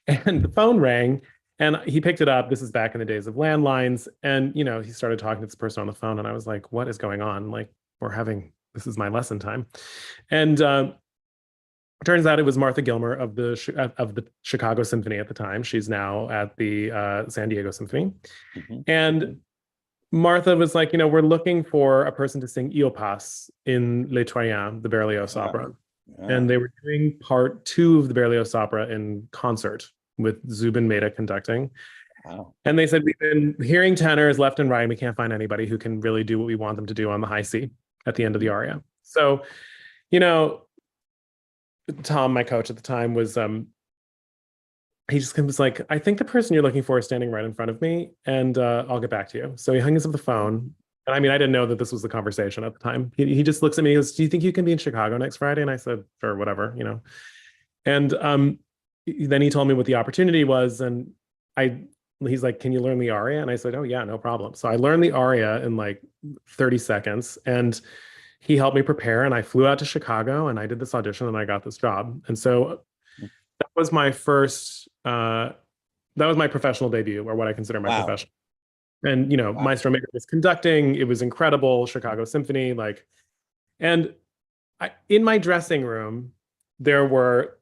and the phone rang, and he picked it up. This is back in the days of landlines, and he started talking to this person on the phone, and I was like, "What is going on? Like, this is my lesson time," and turns out it was Martha Gilmer of the Chicago Symphony at the time. She's now at the San Diego Symphony. Mm-hmm. And Martha was like, we're looking for a person to sing Iopas in Les Troyens, the Berlioz opera. Yeah. And they were doing part 2 of the Berlioz opera in concert with Zubin Mehta conducting. Wow. And they said, we've been hearing tenors left and right, and we can't find anybody who can really do what we want them to do on the high C at the end of the aria. So, Tom, my coach at the time, was he just was like, I think the person you're looking for is standing right in front of me, and I'll get back to you. So he hung us up the phone. And I mean, I didn't know that this was the conversation at the time. He just looks at me and goes, do you think you can be in Chicago next Friday? And I said, sure, whatever, And then he told me what the opportunity was, and he's like, can you learn the aria? And I said, oh yeah, no problem. So I learned the aria in like 30 seconds, and he helped me prepare, and I flew out to Chicago, and I did this audition, and I got this job. And so that was my first, that was my professional debut, or what I consider my professional. And, Maestro Maker was conducting. It was incredible. Chicago Symphony, and in my dressing room, there were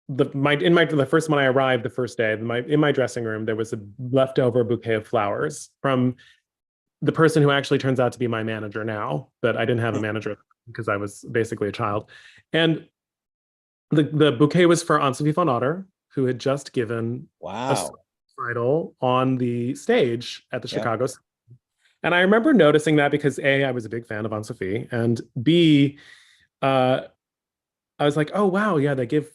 the first when I arrived the first day, in my dressing room, there was a leftover bouquet of flowers from the person who actually turns out to be my manager now, but I didn't have a manager because I was basically a child. And the bouquet was for Anne-Sophie von Otter, who had just given a recital on the stage at the Chicago. And I remember noticing that because A, I was a big fan of Anne-Sophie, and B, uh, I was like, oh wow, yeah, they give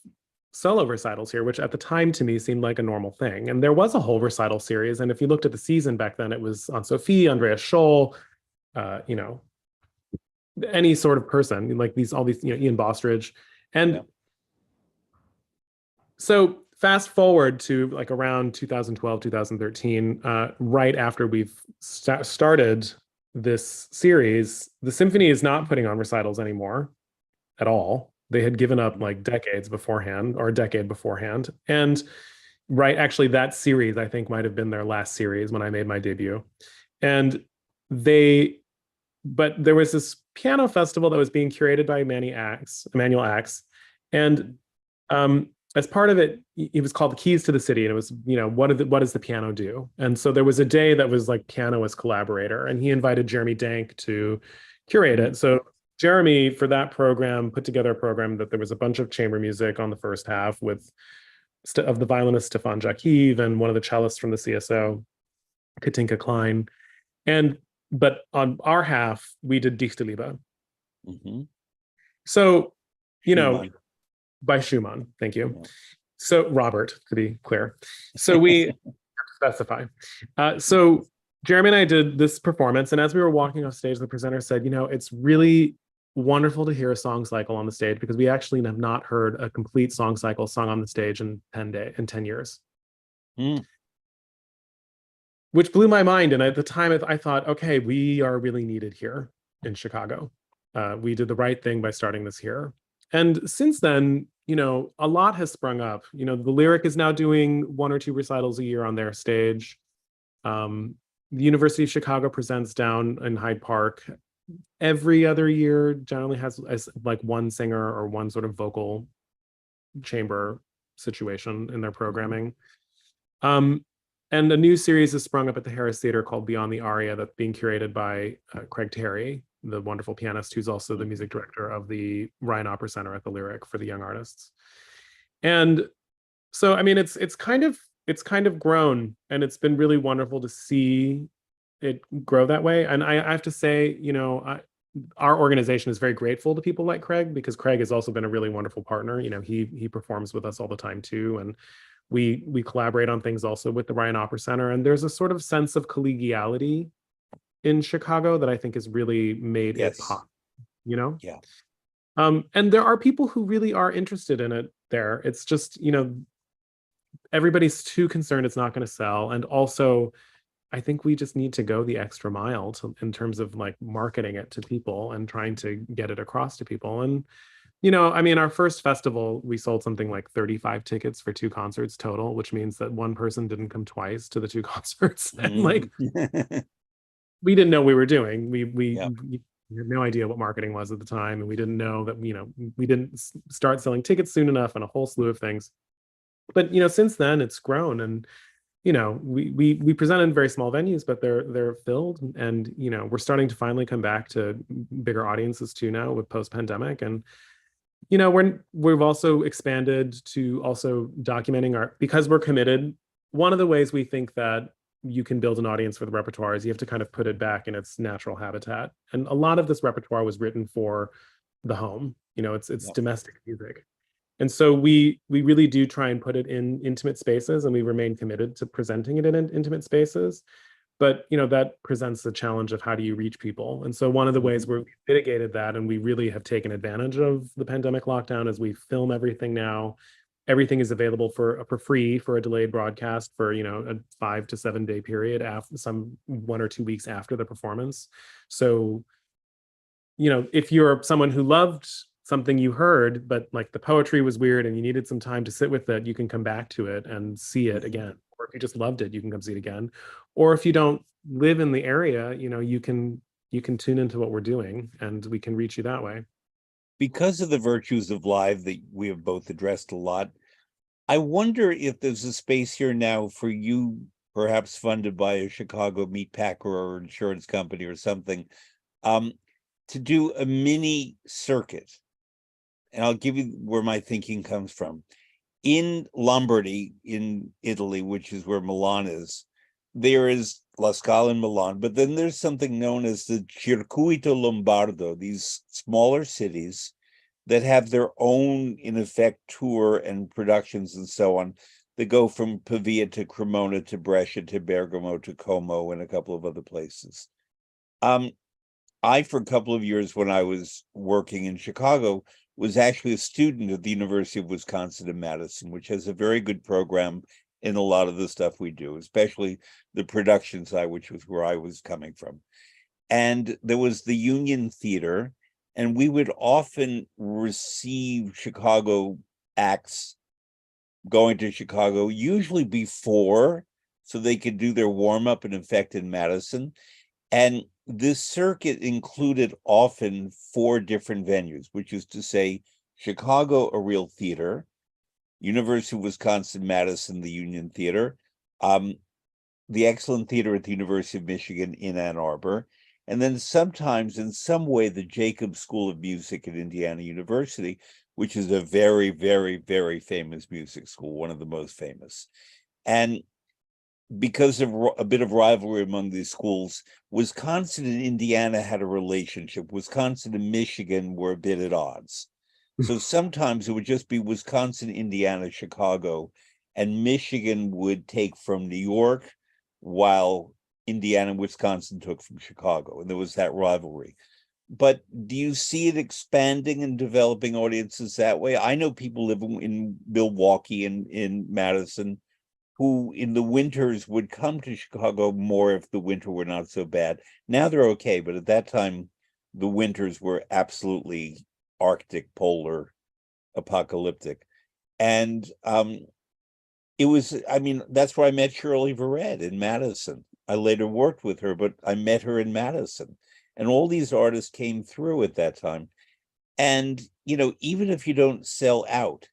solo recitals here, which at the time to me seemed like a normal thing. And there was a whole recital series. And if you looked at the season back then, it was Anne-Sophie, Andrea Scholl, you know, any sort of person, like all these, you know, Ian Bostridge. And Yeah. so fast forward to like around 2012, 2013, right after we've started this series, the symphony is not putting on recitals anymore at all. They had given up like decades beforehand, or a decade beforehand. And right, actually, that series I think might have been their last series when I made my debut. And they, but there was this piano festival that was being curated by Emmanuel Axe, and as part of it, it was called the Keys to the City, and it was, you know, what does the piano do? And so there was a day that was like piano as collaborator, and he invited Jeremy Dank to curate it. So Jeremy, for that program, put together a program that there was a bunch of chamber music on the first half with of the violinist Stefan Jakiv and one of the cellists from the CSO, Katinka Klein. And but on our half, we did Dichterliebe. Mm-hmm. So, you know, Schumann. by Schumann, thank you. Yeah. So Robert, to be clear. So we specify. So Jeremy and I did this performance, and as we were walking off stage, the presenter said, you know, it's really wonderful to hear a song cycle on the stage because we actually have not heard a complete song cycle sung on the stage in 10 years. Mm. Which blew my mind. And at the time, I thought, okay, we are really needed here in Chicago. We did the right thing by starting this here. And since then, you know, a lot has sprung up. You know, the Lyric is now doing 1 or 2 recitals a year on their stage. The University of Chicago presents down in Hyde Park every other year, generally has like one singer or one sort of vocal chamber situation in their programming. And a new series has sprung up at the Harris Theater called Beyond the Aria that's being curated by Craig Terry, the wonderful pianist who's also the music director of the Ryan Opera Center at the Lyric for the young artists. And so, I mean, it's kind of grown, and it's been really wonderful to see it grow that way. And I have to say, you know, our organization is very grateful to people like Craig, because Craig has also been a really wonderful partner. You know, he performs with us all the time too, and we collaborate on things also with the Ryan Opera Center. And there's a sort of sense of collegiality in Chicago that I think has really made it pop. You know, Yeah. And there are people who really are interested in it there. It's just, you know, everybody's too concerned it's not going to sell, and also I think we just need to go the extra mile in terms of like marketing it to people and trying to get it across to people. And, you know, I mean, our first festival, we sold something like 35 tickets for 2 concerts total, which means that one person didn't come twice to the 2 concerts. And like, we didn't know what we were doing. We had no idea what marketing was at the time. And we didn't know that, you know, we didn't start selling tickets soon enough and a whole slew of things. But, you know, since then it's grown, and you know, we present in very small venues, but they're filled, and you know, we're starting to finally come back to bigger audiences too now with post-pandemic. And you know, we've also expanded to also documenting because we're committed. One of the ways we think that you can build an audience for the repertoire is you have to kind of put it back in its natural habitat. And a lot of this repertoire was written for the home. You know, it's domestic music. And so we really do try and put it in intimate spaces, and we remain committed to presenting it in intimate spaces. But you know, that presents the challenge of how do you reach people. And so one of the ways we've mitigated that, and we really have taken advantage of the pandemic lockdown, is we film everything now. Everything is available for free for a delayed broadcast for, you know, a 5 to 7 day period after, some 1 or 2 weeks after the performance. So, you know, if you're someone who loved something you heard, but like the poetry was weird and you needed some time to sit with it, you can come back to it and see it again. Or if you just loved it, you can come see it again. Or if you don't live in the area, you know, you can tune into what we're doing, and we can reach you that way. Because of the virtues of live that we have both addressed a lot, I wonder if there's a space here now for you, perhaps funded by a Chicago meat packer or insurance company or something, to do a mini circuit. And I'll give you where my thinking comes from. In Lombardy, in Italy, which is where Milan is, there is La Scala in Milan, but then there's something known as the Circuito Lombardo, these smaller cities that have their own, in effect, tour and productions and so on, that go from Pavia to Cremona to Brescia to Bergamo to Como and a couple of other places. I, for a couple of years when I was working in Chicago, was actually a student at the University of Wisconsin in Madison, which has a very good program in a lot of the stuff we do, especially the production side, which was where I was coming from. And there was the Union Theater, and we would often receive Chicago acts going to Chicago, usually before, so they could do their warm-up in effect in Madison. And this circuit included often 4 different venues, which is to say Chicago, a real theater, University of Wisconsin-Madison, the Union Theater, the excellent theater at the University of Michigan in Ann Arbor, and then sometimes in some way the Jacobs School of Music at Indiana University, which is a very, very, very famous music school, one of the most famous. And because of a bit of rivalry among these schools, Wisconsin and Indiana had a relationship. Wisconsin and Michigan were a bit at odds. So sometimes it would just be Wisconsin, Indiana, Chicago, and Michigan would take from New York, while Indiana and Wisconsin took from Chicago. And there was that rivalry. But do you see it expanding and developing audiences that way? I know people living in Milwaukee and in Madison who in the winters would come to Chicago more if the winter were not so bad. Now they're okay, but at that time, the winters were absolutely Arctic, polar, apocalyptic. And it was, I mean, that's where I met Shirley Verrett in Madison. I later worked with her, but I met her in Madison. And all these artists came through at that time. And, you know, even if you don't sell out,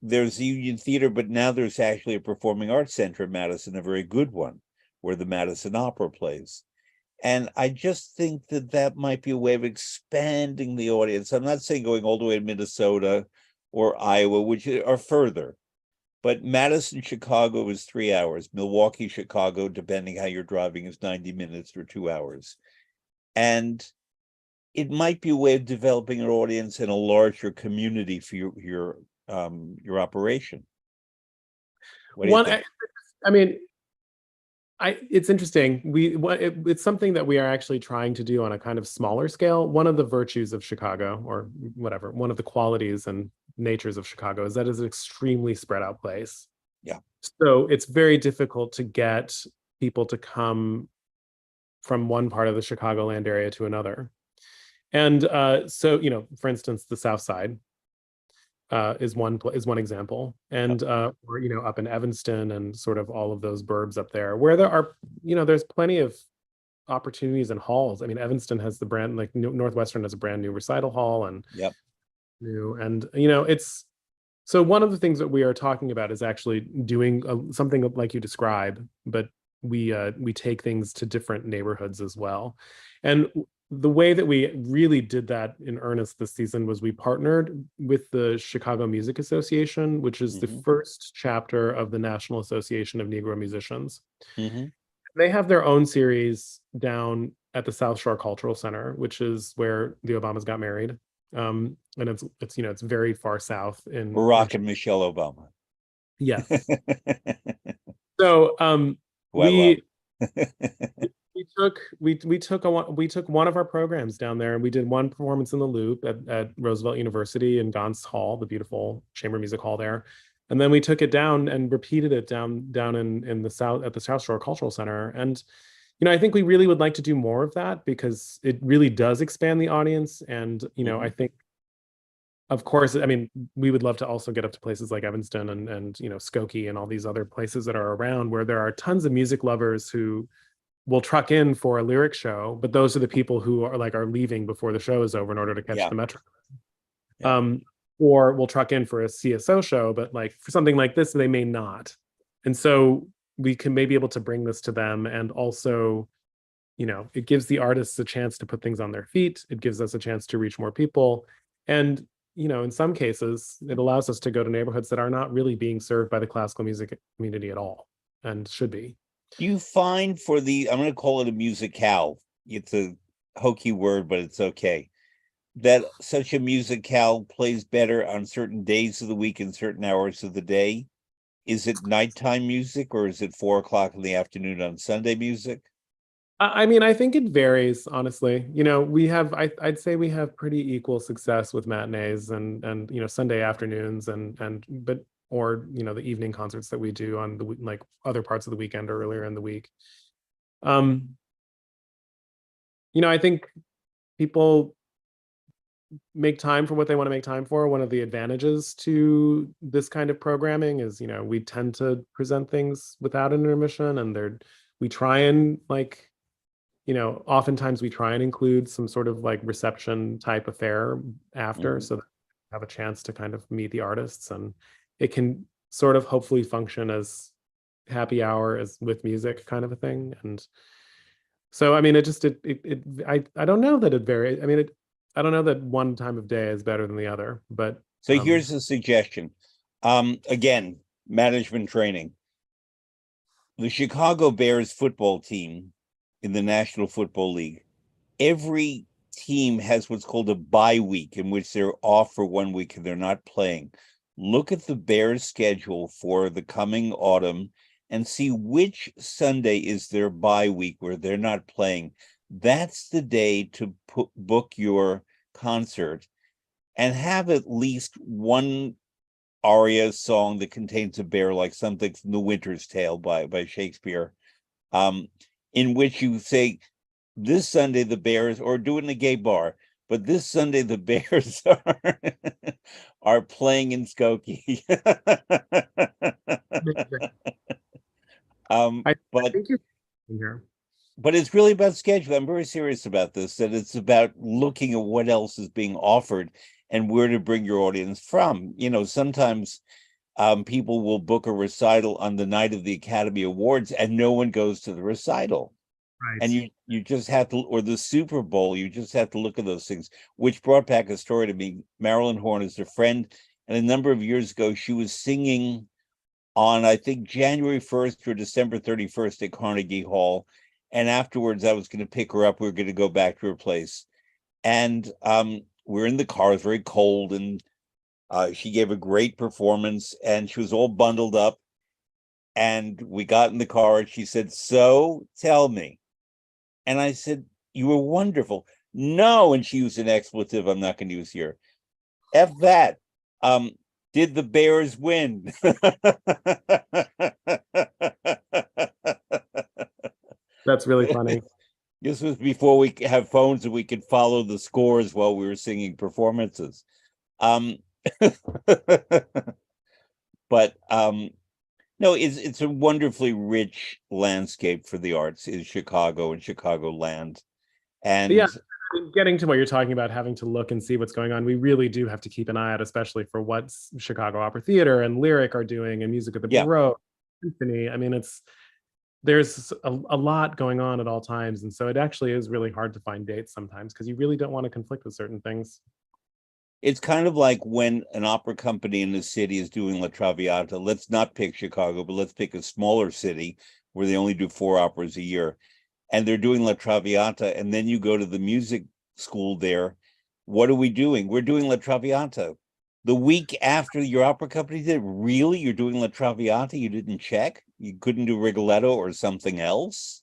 there's the Union Theater, but now there's actually a performing arts center in Madison, a very good one, where the Madison Opera plays. And I just think that that might be a way of expanding the audience. I'm not saying going all the way to Minnesota or Iowa, which are further, but Madison, Chicago is 3 hours. Milwaukee, Chicago, depending how you're driving, is 90 minutes or 2 hours. And it might be a way of developing an audience and a larger community for your operation. What do you think? I mean, it's interesting. It's something that we are actually trying to do on a kind of smaller scale. One of the virtues of Chicago, or whatever, one of the qualities and natures of Chicago, is that it's an extremely spread out place. Yeah. So it's very difficult to get people to come from one part of the Chicagoland area to another. And so, you know, for instance, the South Side is one example, and or, you know, up in Evanston and sort of all of those burbs up there, where there are, you know, there's plenty of opportunities and halls. I mean, Evanston has the brand, like Northwestern has a brand new recital hall, and Yep. and you know, it's so one of the things that we are talking about is actually doing something like you describe, but we take things to different neighborhoods as well. And the way that we really did that in earnest this season was we partnered with the Chicago Music Association, which is the first chapter of the National Association of Negro Musicians. They have their own series down at the South Shore Cultural Center, which is where the Obamas got married. And it's you know, it's very far south in Barack and Michelle Obama. Yes. So we took one of our programs down there, and we did one performance in the Loop at Roosevelt University in Gaunt's Hall, the beautiful chamber music hall there. And then we took it down and repeated it down in the South at the South Shore Cultural Center. And you know, I think we really would like to do more of that because it really does expand the audience. And you know, I think, of course, I mean, we would love to also get up to places like Evanston and you know, Skokie and all these other places that are around where there are tons of music lovers who will truck in for a lyric show, but those are the people who are leaving before the show is over in order to catch the Metro. Or will truck in for a CSO show, but like for something like this, they may not. And so we can maybe able to bring this to them. And also, you know, it gives the artists a chance to put things on their feet. It gives us a chance to reach more people. And, you know, in some cases, it allows us to go to neighborhoods that are not really being served by the classical music community at all. and should be. Do you find for the, I'm going to call it a musicale, it's a hokey word, but it's okay, that such a musicale plays better on certain days of the week and certain hours of the day? Is it nighttime music or is it 4 o'clock in the afternoon on Sunday music? I mean, I think it varies, honestly. We have, I'd say we have pretty equal success with matinees and Sunday afternoons but or the evening concerts that we do on like other parts of the weekend or earlier in the week. Um, I think people make time for what they want to make time for. One of the advantages to this kind of programming is, we tend to present things without an intermission, and we try and like, oftentimes we try and include some sort of like reception type affair after, so that we have a chance to kind of meet the artists, and it can sort of hopefully function as happy hour as with music kind of a thing. And so, I mean, I don't know that it varies. I mean, I don't know that one time of day is better than the other, but So here's a suggestion. Again, management training. The Chicago Bears football team in the National Football League, every team has what's called a bye week in which they're off for 1 week and they're not playing. Look at the Bears schedule for the coming autumn and see which Sunday is their bye week where they're not playing. That's the day to book your concert and have at least one aria song that contains a bear, like something from The Winter's Tale by Shakespeare, in which you say, this Sunday the Bears, or do it in a gay bar, but this Sunday the Bears are playing in Skokie. I But think you're here. but it's really about schedule. I'm very serious about this, that it's about looking at what else is being offered and where to bring your audience from. Sometimes people will book a recital on the night of the Academy Awards and no one goes to the recital. Right. And you just have to, or the Super Bowl, you just have to look at those things, which brought back a story to me. Marilyn Horne is a friend, and a number of years ago, she was singing on, I think, January 1st or December 31st at Carnegie Hall. And afterwards, I was going to pick her up. We were going to go back to her place. And we're in the car, it's very cold, and she gave a great performance, and she was all bundled up. And we got in the car, and she said, "So tell me." And I said, "You were wonderful." "No," and she used an expletive I'm not going to use here. F that. Did the Bears win? That's really funny. This was before we have phones and we could follow the scores while we were singing performances. But no, it's a wonderfully rich landscape for the arts, is Chicago and Chicagoland. And Yeah, getting to what you're talking about, having to look and see what's going on, we really do have to keep an eye out, especially for what Chicago Opera Theater and Lyric are doing, and Music at the Baroque Symphony. I mean, there's a lot going on at all times, and so it actually is really hard to find dates sometimes because you really don't want to conflict with certain things. it's kind of like when an opera company in the city is doing La Traviata. Let's not pick Chicago, but let's pick a smaller city where they only do 4 operas a year, and they're doing La Traviata, and then you go to the music school there. What are we doing? We're doing La Traviata. The week after your opera company did, really? You're doing La Traviata? You didn't check? You couldn't do Rigoletto or something else?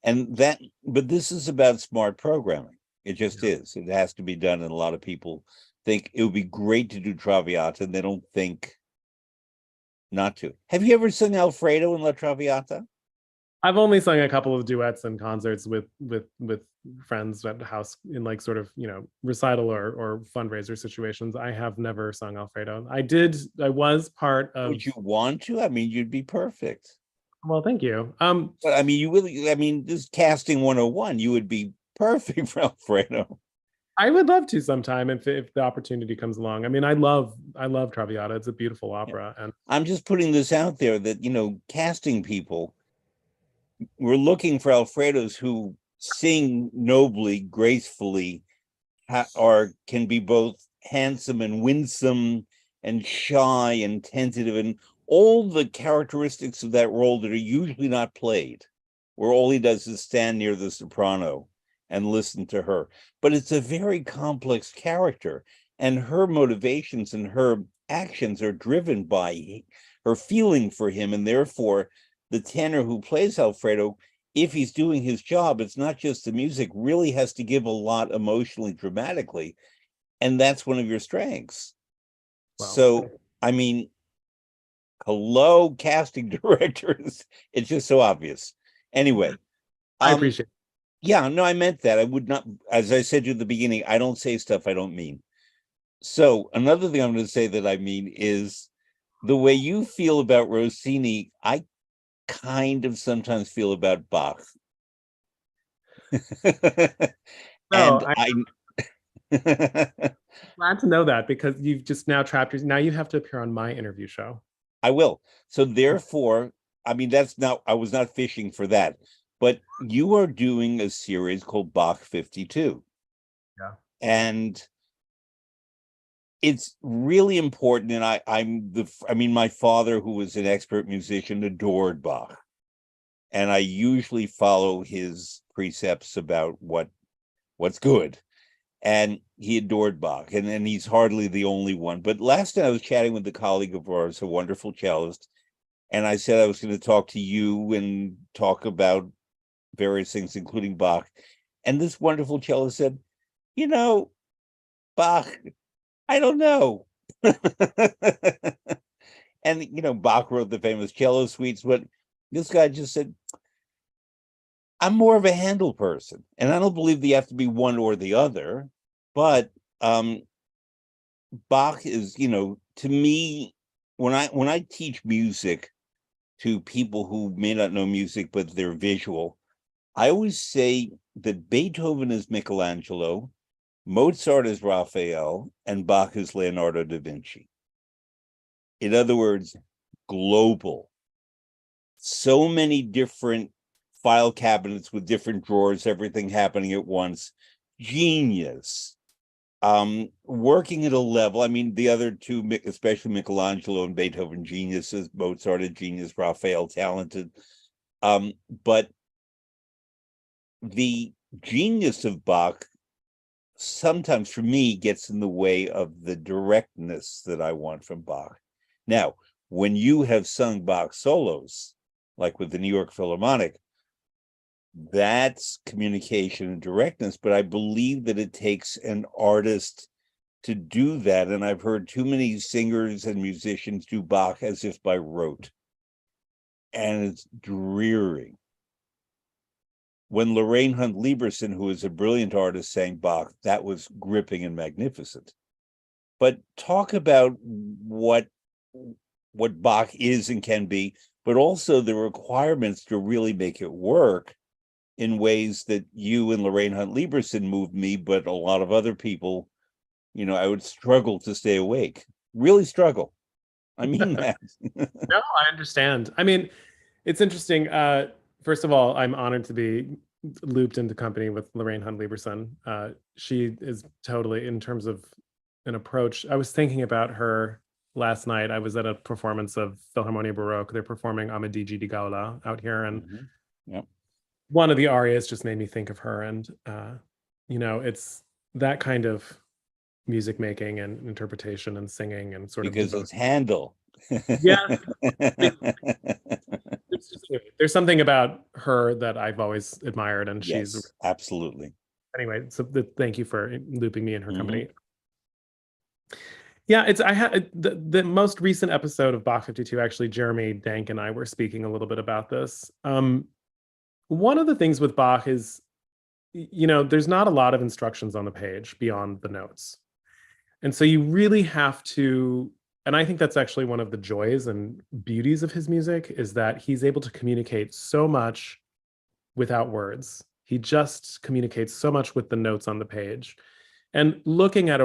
But this is about smart programming. It just is. It has to be done, and a lot of people think it would be great to do Traviata, and they don't think not to. Have you ever sung Alfredo in La Traviata? I've only sung a couple of duets and concerts with friends at the house in like sort of recital or fundraiser situations. I have never sung Alfredo. I was part of. Would you want to? I mean, you'd be perfect. Well, thank you. But I mean, this is casting 101. You would be perfect for Alfredo. I would love to sometime if the opportunity comes along. I mean, I love Traviata. It's a beautiful opera, and I'm just putting this out there that casting people, we're looking for Alfredos who sing nobly, gracefully, or can be both handsome and winsome and shy and tentative, and all the characteristics of that role that are usually not played, where all he does is stand near the soprano and listen to her. But it's a very complex character, and her motivations and her actions are driven by her feeling for him, and therefore the tenor who plays Alfredo, if he's doing his job, it's not just the music, really has to give a lot emotionally, dramatically, and that's one of your strengths. Wow. So, I mean, hello, casting directors. It's just so obvious. Anyway, I appreciate it. yeah, no, I meant that. I would not, as I said to you at the beginning, I don't say stuff I don't mean. So another thing I'm going to say that I mean is the way you feel about Rossini, I kind of sometimes feel about Bach. No, And I'm glad to know that, because you've just now trapped now you have to appear on my interview show. I will. So therefore, I mean, I was not fishing for that, but you are doing a series called Bach 52. Yeah. And it's really important. And I mean, my father, who was an expert musician, adored Bach. And I usually follow his precepts about what's good. And he adored Bach, and he's hardly the only one. But last night I was chatting with a colleague of ours, a wonderful cellist, and I said I was going to talk to you and talk about various things, including Bach. And this wonderful cellist said, you know, Bach, I don't know. And, Bach wrote the famous cello suites, but this guy just said, I'm more of a Handel person, and I don't believe that you have to be one or the other, but Bach is, to me, when I teach music to people who may not know music, but they're visual, I always say that Beethoven is Michelangelo, Mozart is Raphael, and Bach is Leonardo da Vinci. In other words, global. So many different file cabinets with different drawers, everything happening at once. Genius. Working at a level, I mean, the other two, especially Michelangelo and Beethoven, geniuses, Mozart a genius, Raphael talented. But the genius of Bach sometimes, for me, gets in the way of the directness that I want from Bach. Now, when you have sung Bach solos, like with the New York Philharmonic, that's communication and directness, but I believe that it takes an artist to do that. And I've heard too many singers and musicians do Bach as if by rote. And it's dreary. When Lorraine Hunt Lieberson, who is a brilliant artist, sang Bach, that was gripping and magnificent. But talk about what Bach is and can be, but also the requirements to really make it work in ways that you and Lorraine Hunt Lieberson moved me, but a lot of other people, I would struggle to stay awake. Really struggle. I mean that. No, I understand. I mean, it's interesting. First of all, I'm honored to be looped into company with Lorraine Hunt Lieberson. She is totally, in terms of an approach, I was thinking about her last night. I was at a performance of Philharmonia Baroque. They're performing Amadigi di Gaula out here, and Yep. one of the arias just made me think of her. And it's that kind of music making and interpretation and singing and sort because of it's Handel. Yeah. There's something about her that I've always admired, and Yes, she's absolutely. Anyway. So thank you for looping me in her company. Yeah, I had the most recent episode of Bach 52. Actually, Jeremy Dank and I were speaking a little bit about this. One of the things with Bach is, there's not a lot of instructions on the page beyond the notes. And so you really have to, and I think that's actually one of the joys and beauties of his music, is that he's able to communicate so much without words. He just communicates so much with the notes on the page. And looking at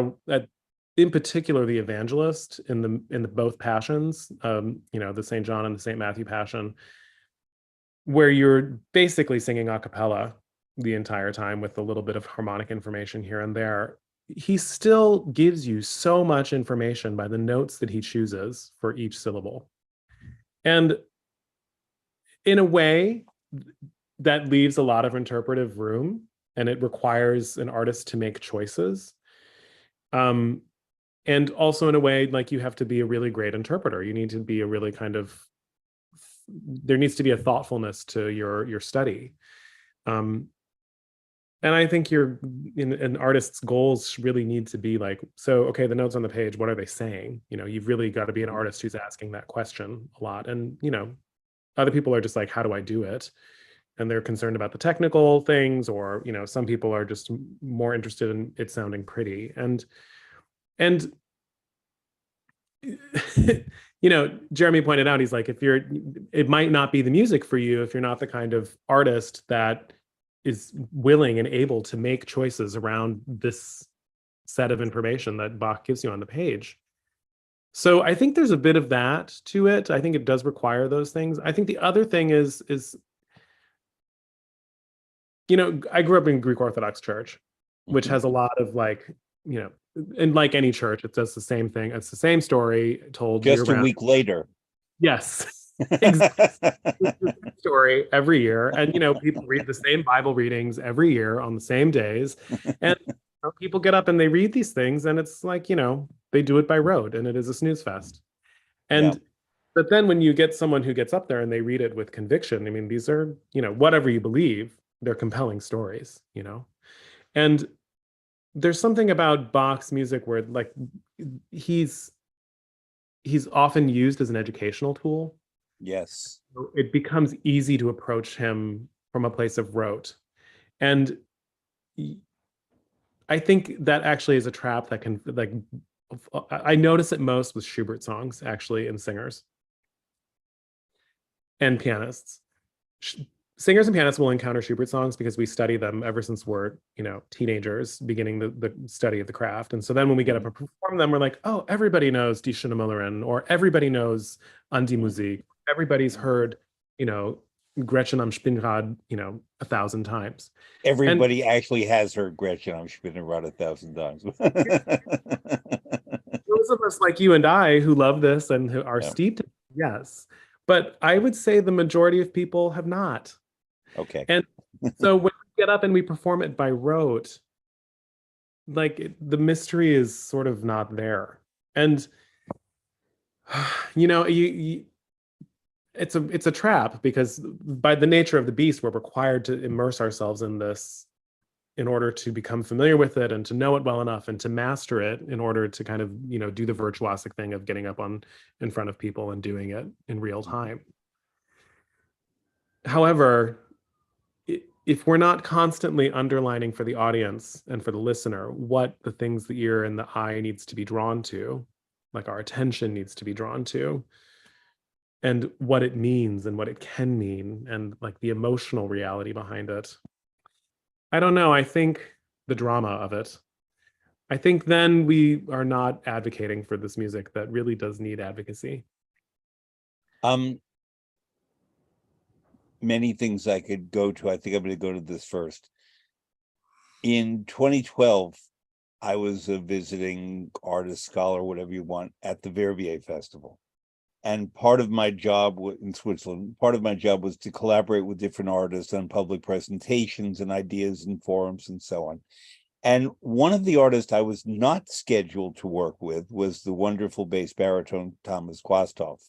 in particular the Evangelist in the both Passions, the St. John and the St. Matthew Passion, where you're basically singing a cappella the entire time with a little bit of harmonic information here and there, he still gives you so much information by the notes that he chooses for each syllable. And in a way, that leaves a lot of interpretive room, and it requires an artist to make choices. And also in a way, like, you have to be a really great interpreter. You need to be a really kind of, there needs to be a thoughtfulness to your study. Um, and I think an artist's goals really need to be like, so, okay, the notes on the page, what are they saying? You've really got to be an artist who's asking that question a lot. And, other people are just like, how do I do it? And they're concerned about the technical things, or, some people are just more interested in it sounding pretty. And Jeremy pointed out, he's like, it might not be the music for you if you're not the kind of artist that is willing and able to make choices around this set of information that Bach gives you on the page. So I think there's a bit of that to it. I think it does require those things. I think the other thing is, I grew up in Greek Orthodox Church, which has a lot of and like any church, it does the same thing. It's the same story told year Just a round. week later. Yes, exactly. It's the same story every year. And, people read the same Bible readings every year on the same days. And people get up and they read these things, and it's like, they do it by rote, and it is a snooze fest. And, but then when you get someone who gets up there and they read it with conviction, I mean, these are, whatever you believe, they're compelling stories, And there's something about Bach's music where, like, he's often used as an educational tool. Yes. So it becomes easy to approach him from a place of rote. And I think that actually is a trap that can, like, I notice it most with Schubert songs, actually, in singers and pianists. Singers and pianists will encounter Schubert songs because we study them ever since we're, teenagers, beginning the study of the craft. And so then when we get up and perform them, we're like, oh, everybody knows Die Schöne Müllerin, or everybody knows An die Musik. Everybody's heard, Gretchen am Spinnrad, 1,000 times. Everybody actually has heard Gretchen am Spinnrad 1,000 times. Those of us like you and I who love this and who are steeped, yes. But I would say the majority of people have not. Okay. And so when we get up and we perform it by rote, like, the mystery is sort of not there. And it's a trap, because by the nature of the beast, we're required to immerse ourselves in this in order to become familiar with it and to know it well enough and to master it, in order to kind of, do the virtuosic thing of getting up in front of people and doing it in real time. However, if we're not constantly underlining for the audience and for the listener what the things the ear and the eye needs to be drawn to, like our attention needs to be drawn to, and what it means and what it can mean, and like the emotional reality behind it, I don't know. I think the drama of it, I think then we are not advocating for this music that really does need advocacy. Many things I could go to. I think I'm going to go to this first. In 2012, I was a visiting artist, scholar, whatever you want, at the Verbier Festival. And part of my job in Switzerland, part of my job was to collaborate with different artists on public presentations and ideas and forums and so on. And one of the artists I was not scheduled to work with was the wonderful bass baritone Thomas Quasthoff.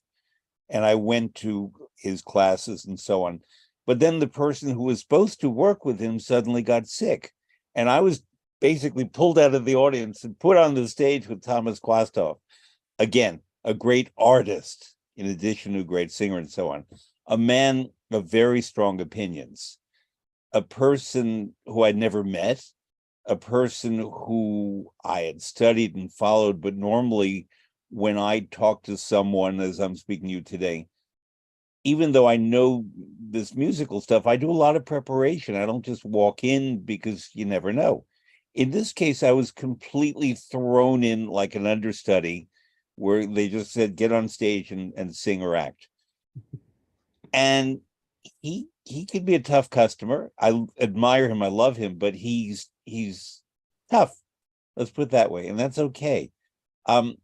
And I went to his classes and so on. But then the person who was supposed to work with him suddenly got sick. And I was basically pulled out of the audience and put on the stage with Thomas Quasthoff. Again, a great artist, in addition to a great singer and so on. A man of very strong opinions. A person who I'd never met. A person who I had studied and followed, but normally when I talk to someone, as I'm speaking to you today, even though I know this musical stuff, I do a lot of preparation. I don't just walk in, because you never know. In this case, I was completely thrown in like an understudy, where they just said, get on stage and sing or act. And he could be a tough customer. I admire him. I love him, but he's tough. Let's put it that way. And that's okay. And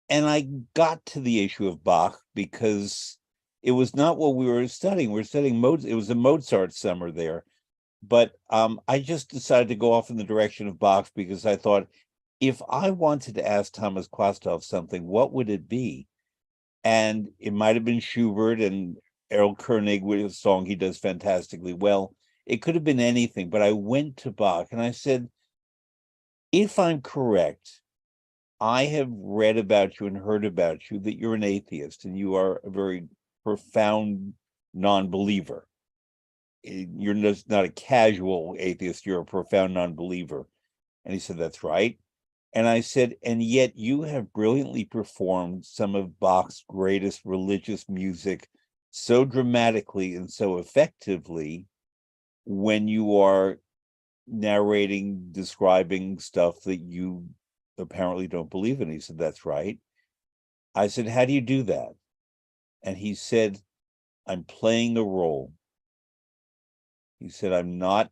I got to the issue of Bach because it was not what we were studying. We were studying Mozart. It was a Mozart summer there. But I just decided to go off in the direction of Bach because I thought, if I wanted to ask Thomas Kwastov something, what would it be? And it might have been Schubert and Errol Koenig with a song he does fantastically well. It could have been anything, but I went to Bach and I said, if I'm correct, I have read about you and heard about you that you're an atheist and you are a very profound non-believer. You're just not a casual atheist, you're a profound non-believer. And he said, that's right. And I said, and yet you have brilliantly performed some of Bach's greatest religious music so dramatically and so effectively when you are narrating, describing stuff that you apparently don't believe in. He said, that's right. I said, how do you do that? And he said, I'm playing a role. He said, I'm not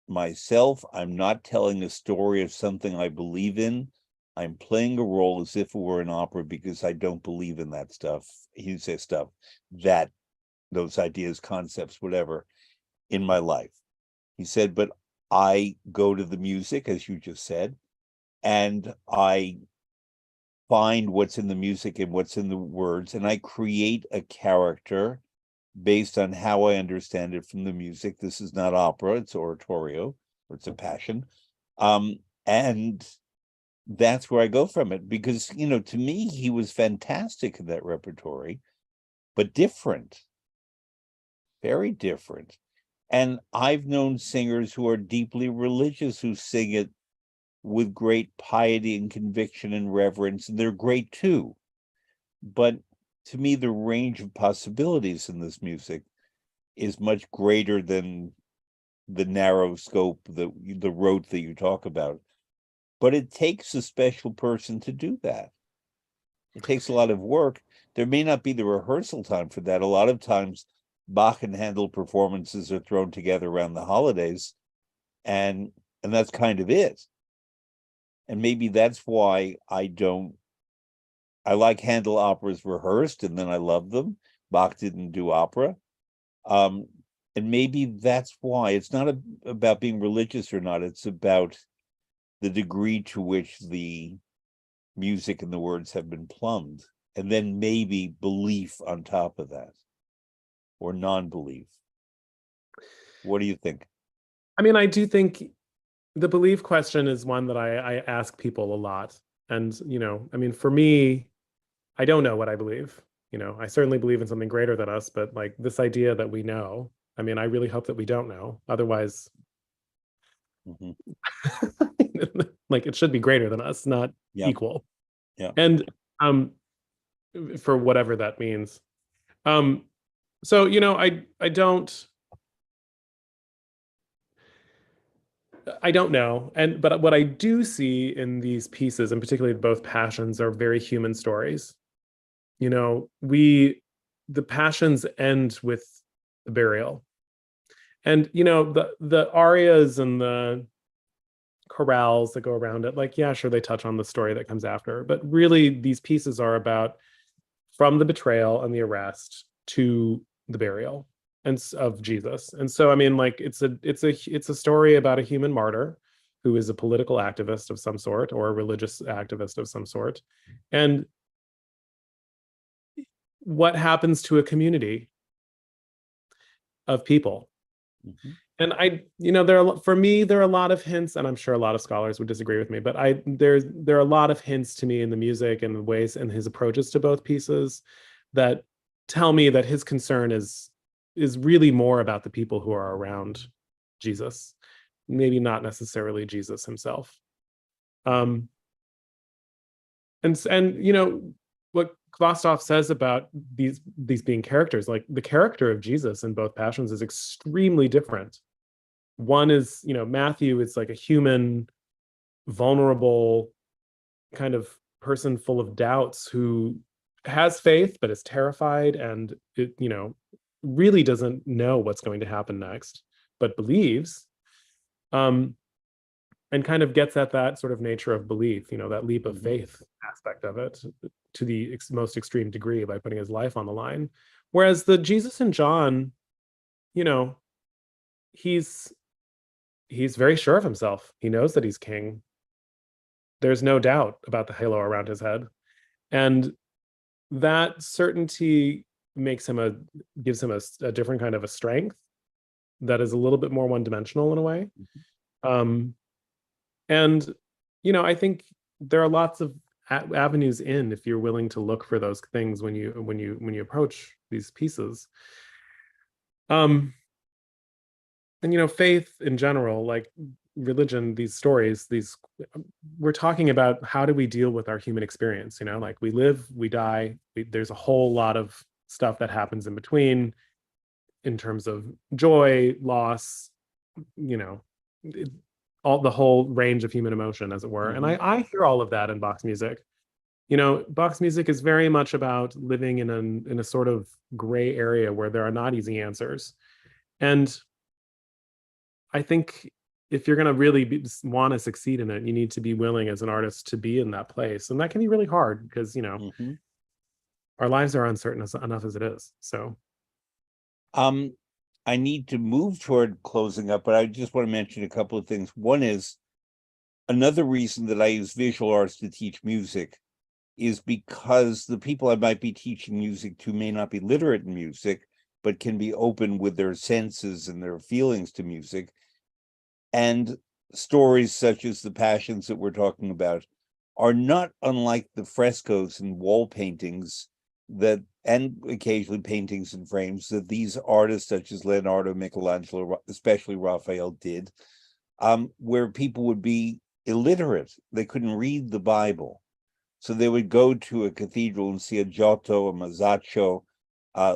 myself. I'm not telling a story of something I believe in. I'm playing a role as if it were an opera because I don't believe in that stuff. He said stuff, that those ideas, concepts, whatever, in my life. He said, but I go to the music, as you just said, and I find what's in the music and what's in the words, and I create a character based on how I understand it from the music. This is not opera, it's oratorio, or it's a passion. And that's where I go from it, because, to me, he was fantastic in that repertory, but different, very different. And I've known singers who are deeply religious who sing it with great piety and conviction and reverence, and they're great too. But to me, the range of possibilities in this music is much greater than the narrow scope, the rote that you talk about. But it takes a special person to do that. It takes a lot of work. There may not be the rehearsal time for that. A lot of times Bach and Handel performances are thrown together around the holidays, and that's kind of it. And maybe that's why I like Handel operas rehearsed, and then I love them. Bach didn't do opera. And maybe that's why it's not about being religious or not. It's about the degree to which the music and the words have been plumbed, and then maybe belief on top of that, or non-belief. What do you think? I mean, I do think the belief question is one that I ask people a lot. And, I mean, for me, I don't know what I believe. I certainly believe in something greater than us, but like this idea that we know, I mean, I really hope that we don't know. Otherwise, like it should be greater than us, not equal. Yeah. And for whatever that means. So, I don't know. But what I do see in these pieces, and particularly both passions, are very human stories. The passions end with the burial. And the arias and the chorales that go around it, like, yeah, sure, they touch on the story that comes after, but really these pieces are about from the betrayal and the arrest to the burial of Jesus. And so, I mean, like, it's a story about a human martyr who is a political activist of some sort, or a religious activist of some sort, and what happens to a community of people. And for me, there are a lot of hints, and I'm sure a lot of scholars would disagree with me, but there are a lot of hints to me in the music and the ways and his approaches to both pieces that tell me that his concern is really more about the people who are around Jesus, maybe not necessarily Jesus himself. And what Kvastov says about these being characters, like the character of Jesus in both passions is extremely different. One is, Matthew is like a human, vulnerable kind of person full of doubts who has faith but is terrified, and it, really doesn't know what's going to happen next, but believes. And kind of gets at that sort of nature of belief, that leap of faith aspect of it to the most extreme degree by putting his life on the line. Whereas the Jesus and John, you know, he's very sure of himself. He knows that he's king. There's no doubt about the halo around his head. And that certainty gives him a different kind of a strength that is a little bit more one-dimensional in a way. Um, and I think there are lots of avenues in if you're willing to look for those things when you approach these pieces. And faith in general, like religion, these stories, we're talking about how do we deal with our human experience, like we live, we die, there's a whole lot of stuff that happens in between in terms of joy, loss, all the whole range of human emotion, as it were. And I hear all of that in Bach's music. Bach's music is very much about living in a sort of gray area where there are not easy answers. And I think if you're going to really want to succeed in it, you need to be willing as an artist to be in that place. And that can be really hard because, our lives are uncertain enough as it is. So, I need to move toward closing up, but I just want to mention a couple of things. One is another reason that I use visual arts to teach music is because the people I might be teaching music to may not be literate in music, but can be open with their senses and their feelings to music. And stories such as the passions that we're talking about are not unlike the frescoes and wall paintings and occasionally paintings and frames that these artists such as Leonardo, Michelangelo, especially Raphael did, where people would be illiterate. They couldn't read the Bible. So they would go to a cathedral and see a Giotto, a Masaccio,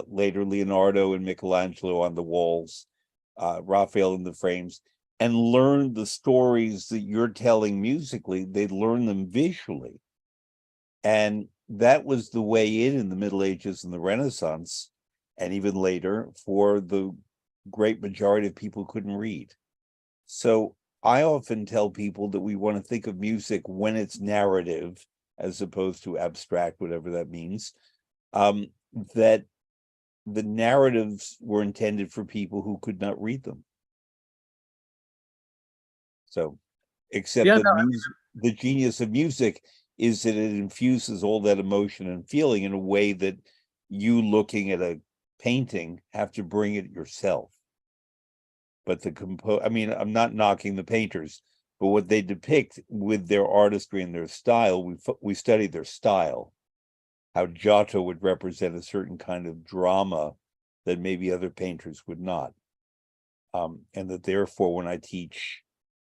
later Leonardo and Michelangelo on the walls, Raphael in the frames, and learn the stories that you're telling musically. They'd learn them visually. And that was the way in the Middle Ages and the Renaissance, and even later, for the great majority of people who couldn't read. So I often tell people that we want to think of music when it's narrative, as opposed to abstract, whatever that means, that the narratives were intended for people who could not read them. So, except that the genius of music is that it infuses all that emotion and feeling in a way that you looking at a painting have to bring it yourself. But I'm not knocking the painters, but what they depict with their artistry and their style, we study their style, how Giotto would represent a certain kind of drama that maybe other painters would not. And that therefore, when I teach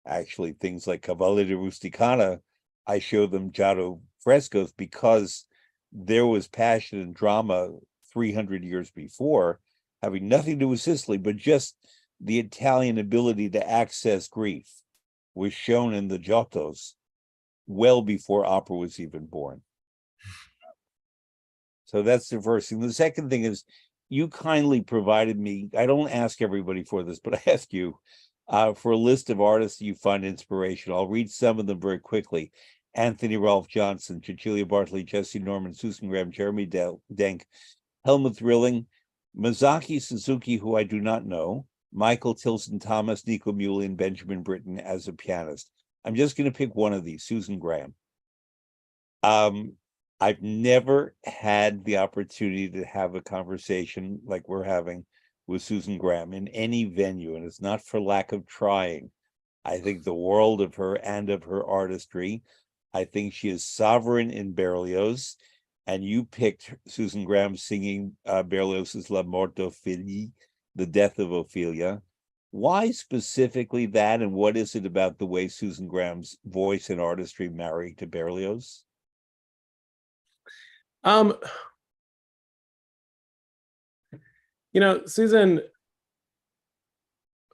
actually things like Cavalleria Rusticana, I show them Giotto frescoes because there was passion and drama 300 years before, having nothing to do with Sicily, but just the Italian ability to access grief was shown in the Giottos well before opera was even born. So that's the first thing. The second thing is you kindly provided me, I don't ask everybody for this, but I ask you for a list of artists you find inspirational. I'll read some of them very quickly. Anthony Ralph Johnson, Cecilia Bartley, Jesse Norman, Susan Graham, Jeremy Denk, Helmut Rilling, Masaki Suzuki, who I do not know, Michael Tilson Thomas, Nico Muhly, and Benjamin Britten as a pianist. I'm just going to pick one of these, Susan Graham. I've never had the opportunity to have a conversation like we're having with Susan Graham in any venue, and it's not for lack of trying. I think the world of her and of her artistry. I think she is sovereign in Berlioz, and you picked Susan Graham singing Berlioz's La Mort d'Ophélie, The Death of Ophelia. Why specifically that, and what is it about the way Susan Graham's voice and artistry marry to Berlioz? Susan,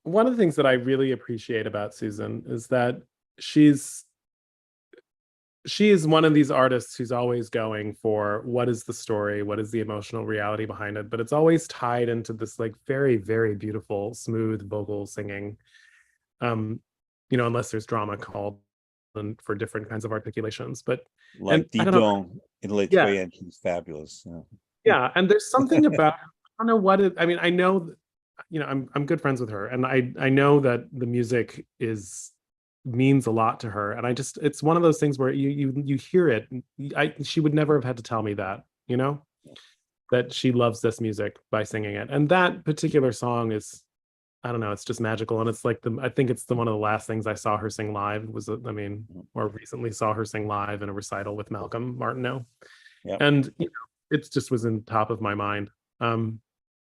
one of the things that I really appreciate about Susan is that she is one of these artists who's always going for what is the story, what is the emotional reality behind it, but it's always tied into this like very, very beautiful, smooth vocal singing. Unless there's drama called and for different kinds of articulations, but like Didon in Les Troyens, she's fabulous. Yeah, and there's something about don't know what it, I mean, I know, I'm good friends with her, and I know that the music is means a lot to her, and it's one of those things where you hear it. She would never have had to tell me that, that she loves this music by singing it. And that particular song is, I don't know, it's just magical. And it's like I think it's one of the last things I saw her sing live was, I mean, or recently saw her sing live in a recital with Malcolm Martineau. Yeah. And it just was in top of my mind.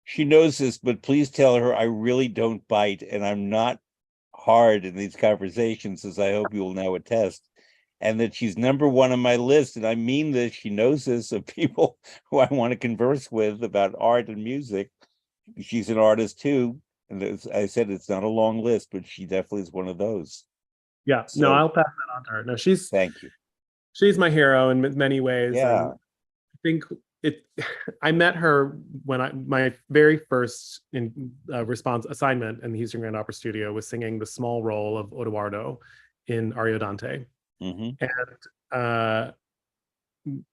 She knows this, but please tell her I really don't bite, and I'm not hard in these conversations, as I hope you will now attest, and that she's number one on my list. And I mean this, she knows this, of people who I want to converse with about art and music. She's an artist too. And as I said, it's not a long list, but she definitely is one of those. Yeah, So, no, I'll pass that on to her. No, thank you. she's my hero in many ways. Yeah. And I think I met her when my very first response assignment in the Houston Grand Opera Studio was singing the small role of Odoardo in Ariodante. Mm-hmm. And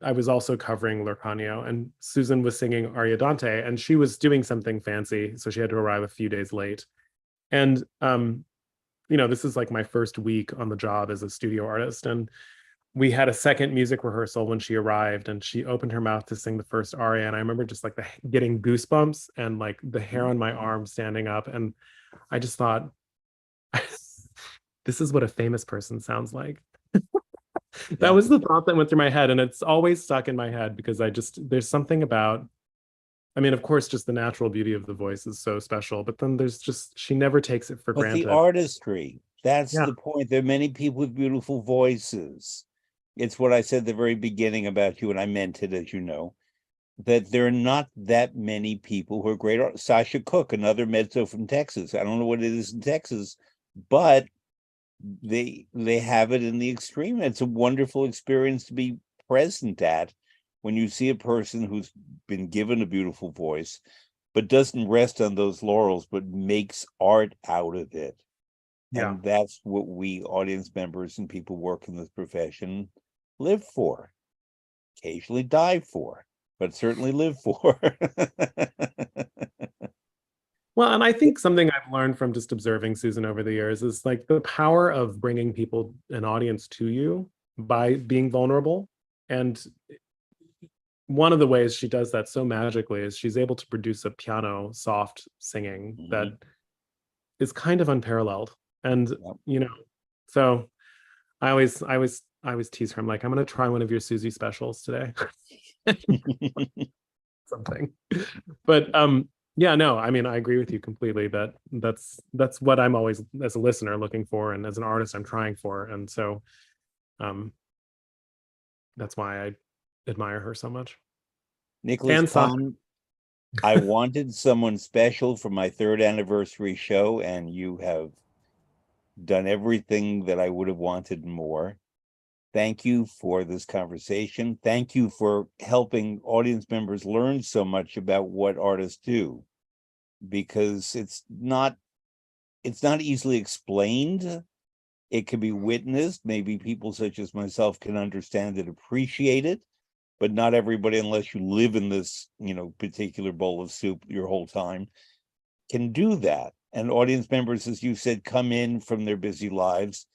I was also covering Lurcanio, and Susan was singing Ariodante, and she was doing something fancy, so she had to arrive a few days late. And this is like my first week on the job as a studio artist, and we had a second music rehearsal when she arrived, and she opened her mouth to sing the first aria, and I remember just like getting goosebumps and like the hair on my arm standing up, and I just thought, this is what a famous person sounds like. That was the thought that went through my head, and it's always stuck in my head because there's something about, I mean, of course, just the natural beauty of the voice is so special, but then she never takes it for But granted. the artistry, that's the point. There are many people with beautiful voices. It's what I said at the very beginning about you, and I meant it, as you know, that there are not that many people who are great art. Sasha Cook, another mezzo from Texas. I don't know what it is in Texas, but they have it in the extreme. It's a wonderful experience to be present at when you see a person who's been given a beautiful voice, but doesn't rest on those laurels, but makes art out of it. Yeah. And that's what we audience members and people work in this profession live for, occasionally die for, but certainly live for. Well, and I think something I've learned from just observing Susan over the years is like the power of bringing people, an audience, to you by being vulnerable. And one of the ways she does that so magically is she's able to produce a piano soft singing that is kind of unparalleled. And so I always tease her. I'm like, I'm gonna try one of your Susie specials today. Something. But yeah, no, I mean, I agree with you completely that that's what I'm always, as a listener, looking for, and as an artist I'm trying for. And so that's why I admire her so much. Nicholas Phan, I wanted someone special for my 3rd anniversary show, and you have done everything that I would have wanted more. Thank you for this conversation. Thank you for helping audience members learn so much about what artists do, because it's not easily explained. It can be witnessed. Maybe people such as myself can understand it, appreciate it, but not everybody, unless you live in this, particular bowl of soup your whole time, can do that. And audience members, as you said, come in from their busy lives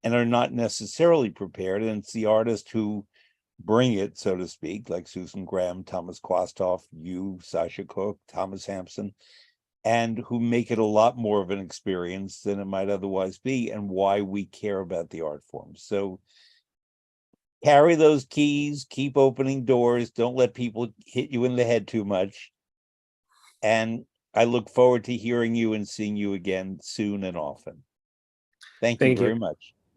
and are not necessarily prepared. And it's the artist who bring it, so to speak, like Susan Graham, Thomas Kwastoff, you, Sasha Cook, Thomas Hampson, and who make it a lot more of an experience than it might otherwise be, and why we care about the art form. So carry those keys, keep opening doors, don't let people hit you in the head too much. And I look forward to hearing you and seeing you again soon and often. Thank you very much.